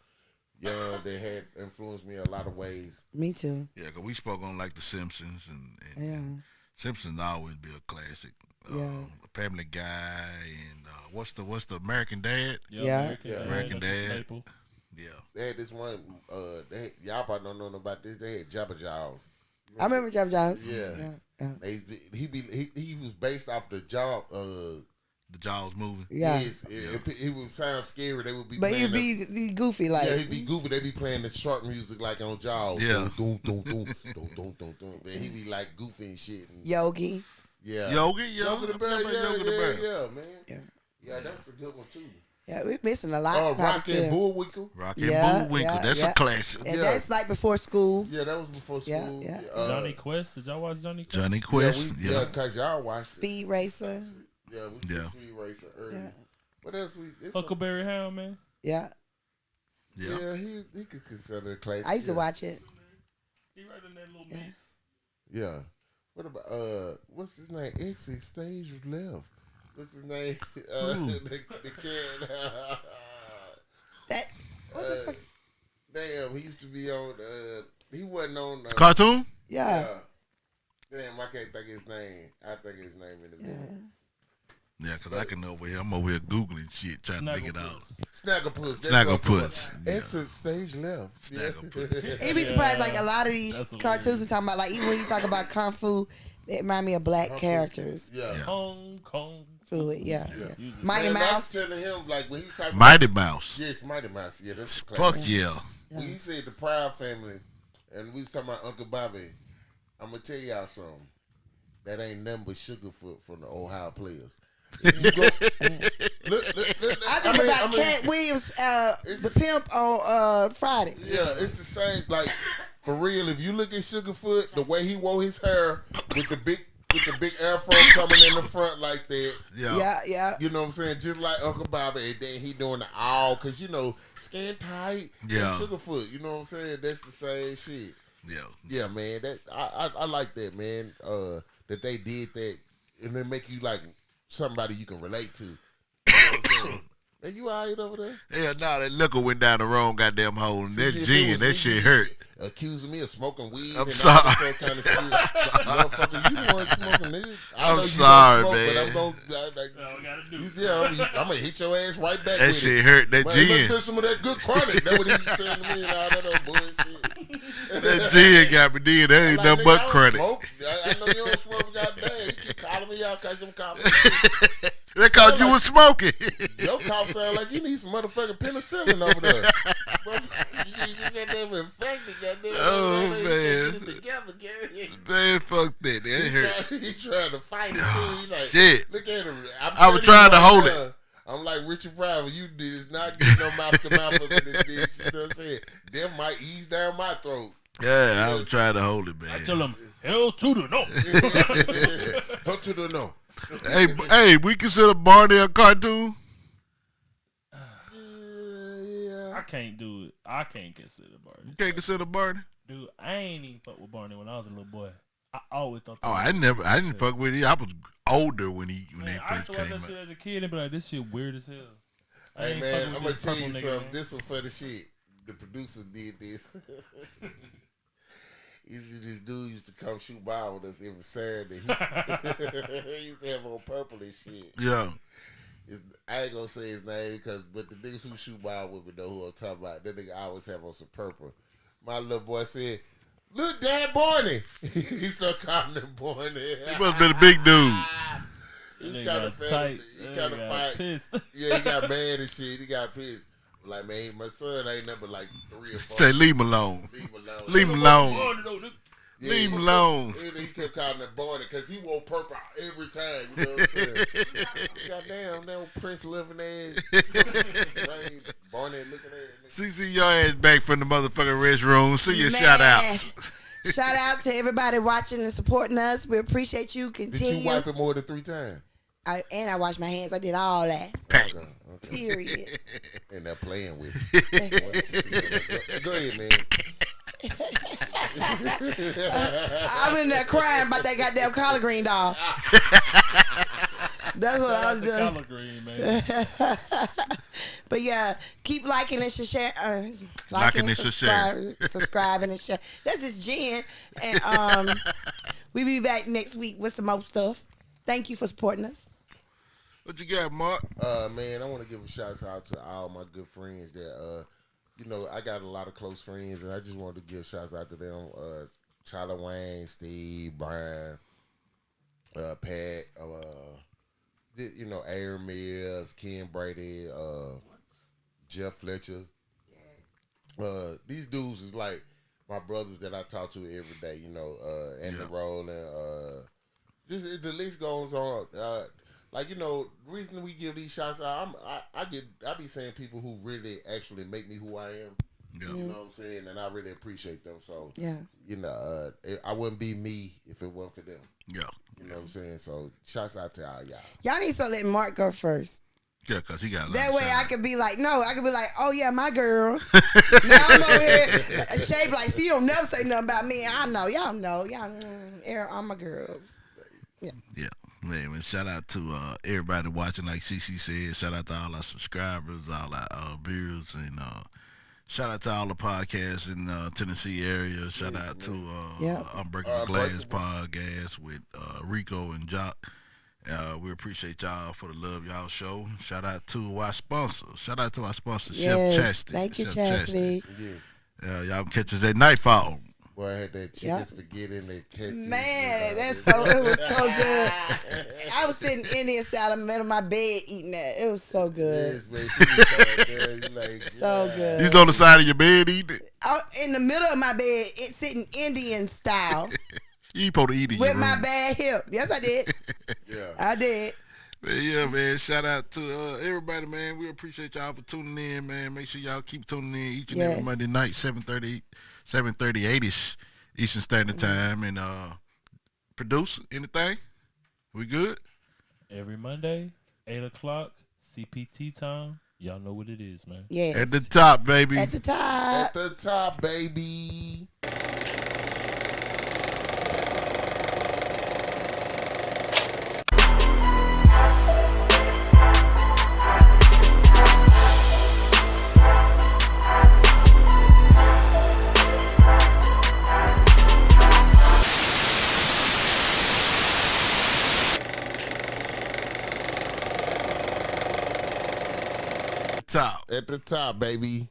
young. They had influenced me in a lot of ways. Me too. Yeah, because we spoke on like the Simpsons and Yeah. Simpsons always be a classic. Yeah. Family Guy and what's the American Dad? Yeah. American that's a Dad. staple. Yeah. They had this one. Y'all probably don't know about this. They had Jabba Jaws. I remember Jabba Jaws. Yeah. Yeah. He was based off the Jaws. The Jaws movie. Yeah. It would sound scary. They would be. But playing he'd be goofy like. Yeah, he'd be goofy. They be playing the shark music like on Jaws. Yeah. Dun, dun, dun, dun, dun, dun, dun. And he be like goofy and shit. And, Yogi. yeah. Yogi the Bear. Yeah, man. Yeah. Yeah, that's a good one too. Yeah, we're missing a lot. Oh, probably Rocky still. and Bullwinkle. Rocky Yeah, and Bullwinkle. yeah, That's yeah. a classic. And Yeah. that's like before school. Yeah, that was before school. Yeah. Johnny Quest. Did y'all watch Johnny Quest? Johnny Quest. Yeah, because y'all watched Speed Racer. it. Yeah, we see Yeah. Speed Racer early. Yeah. What else? Huckleberry Hound, man. Yeah. Yeah. He could consider a classic. I used to yeah. watch it. He right in that little Yeah. mix. Yeah. What about what's his name? Exit stage left. What's his name? The kid. That. What the fuck? Damn, he used to be on. He wasn't on. Cartoon? Yeah. Damn, I can't think of his name. I think his name in the minute. Yeah, because I'm over here Googling shit, trying to figure it out. Snagglepuss. Snagglepuss. Yeah. Exit stage left. Snagglepuss. You'd be surprised, like a lot of these That's cartoons we talking about, like even when you talk about Kung Fu, they remind me of black characters. Yeah. Hong Kong. Truly, yeah. Yeah. Mighty Man, I was Mouse. telling him, like, when he was talking Mighty Mouse. Yes, Mighty Mouse. Yeah, that's a Fuck classic. yeah. When he said the Proud Family, and we was talking about Uncle Bobby, I'm going to tell y'all something. That ain't nothing but Sugarfoot from the Ohio Players. If you go, look, I think about Cat Williams, the pimp on Friday. Yeah, it's the same. Like, for real, if you look at Sugarfoot, the way he wore his hair with the big afro coming in the front like that. Yeah. You know what I'm saying? Just like Uncle Bobby, and then he doing the all, because, you know, skin tight. Yeah. And Sugarfoot, you know what I'm saying? That's the same shit. Yeah. Yeah, man. That I like that, man. That they did that, and they make you like somebody you can relate to. You know what I'm saying? Man, you all right over there? Yeah, nah, that liquor went down the wrong goddamn hole, and that See, if it gin, was that me, shit you hurt. Accusing me of smoking weed I'm and sorry. all that kind of shit. Motherfucker, you the one smoking, nigga. I I'm know you sorry, don't smoke, man. But I'm All we gotta do. I'm gonna hit your ass right back That with shit it. hurt. That Man, let's gin. get some of that good chronic. That's what he was saying to me and all that old bullshit. That gin got me dead. That ain't Like, nothing nigga, I but don't credit. smoke. I know you don't smoke, goddamn. You keep calling me out because I'm calling me. They called you was smoking. Your cough sound like you need some motherfucking penicillin over there. You got that infected, goddamn. Oh, You man. can't get it together, Gary. Man, fuck that. That hurt. He trying to fight it too. He's like, Shit. look at him. I was trying to hold it. I'm like Richard Pryor. You did is not getting no mouth to mouth up in this bitch. You know what I'm saying? That might ease down my throat. Yeah, I was trying to hold it, man. I tell him, hell to the no. Hell to the no. Hey, we consider Barney a cartoon. I can't do it. I can't consider Barney. You can't consider Barney. Dude, I ain't even fuck with Barney when I was a little boy. I always thought. I didn't fuck with it. I was older when they I used first to watch came that out. shit as a kid and be like, this shit weird as hell. Hey man, I'm gonna tell you something. This was funny shit. The producer did this. This dude used to come shoot by with us every Saturday. He used to have on purple and shit. Yeah. I ain't gonna say his name, but the niggas who shoot by with me know who I'm talking about. That nigga always have on some purple. My little boy said, "Look, Dad, Barney." He started calling him Barney. He must have been a big dude. He kind of tight. He kind of fight. Pissed. Yeah, he got mad and shit. He got pissed. Like, man, my son ain't number like 3 or 4. Say, leave him alone. Leave him alone. Leave him alone. Yeah, leave him alone. He kept calling him Barney because he wore purple every time. You know what I'm saying? Goddamn, that old Prince living ass. Barney looking at. See your ass back from the motherfucking restroom. See your shout outs. Shout out to everybody watching and supporting us. We appreciate you. Continue. Did you wipe it more than 3 times? I washed my hands. I did all that. Pack. Okay. Period. And they're playing with it. Go ahead, man. I'm in there crying about that goddamn collard green dog. That's what I was doing. Collard green, man. But yeah, keep liking and share. Liking and subscribing and share. That's just Jen. And we be back next week with some more stuff. Thank you for supporting us. What you got, Mark? Man, I want to give a shout out to all my good friends that, I got a lot of close friends, and I just wanted to give shouts out to them. Charlie Wayne, Steve, Brian, Pat, Aaron Mills, Ken Brady, Jeff Fletcher. These dudes is like my brothers that I talk to every day, and the role, and just the list goes on. The reason we give these shots out, I be saying people who really actually make me who I am. Yeah. You know what I'm saying? And I really appreciate them. So, yeah. I wouldn't be me if it wasn't for them. Yeah. You know what I'm saying? So, shouts out to all y'all. Y'all need to start letting Mark go first. Yeah, because he got a lot that of way I out. Could be like, oh yeah, my girls. Now I'm over here shaped like, see, you don't never say nothing about me. I know. Y'all know. All my girls. Yeah. Yeah. Man, shout out to everybody watching, like CC said. Shout out to all our subscribers, all our viewers, and shout out to all the podcasts in Tennessee area. Shout out to Unbreakable Glass podcast with Rico and Jock. We appreciate y'all for the love y'all show. Shout out to our sponsor. Chef Chastity. Thank you, Chastity. Yes. Y'all can catch us at Nightfall. Boy, I had that chicken spaghetti and that catfish. Man, it was so good. I was sitting Indian style in the middle of my bed eating that. It was so good. Yes, man. So good. You on the side of your bed eating it? In the middle of my bed, it's sitting Indian style. You supposed to eat it with my bad hip. Yes, I did. Yeah, I did. Man, shout out to everybody, man. We appreciate y'all for tuning in, man. Make sure y'all keep tuning in each and every Monday night, 7:30, 8ish Eastern Standard Time. And produce anything? We good? Every Monday, 8 o'clock, CPT time. Y'all know what it is, man. Yes. At the top, baby. At the top. At the top, baby. Top. At the top, baby.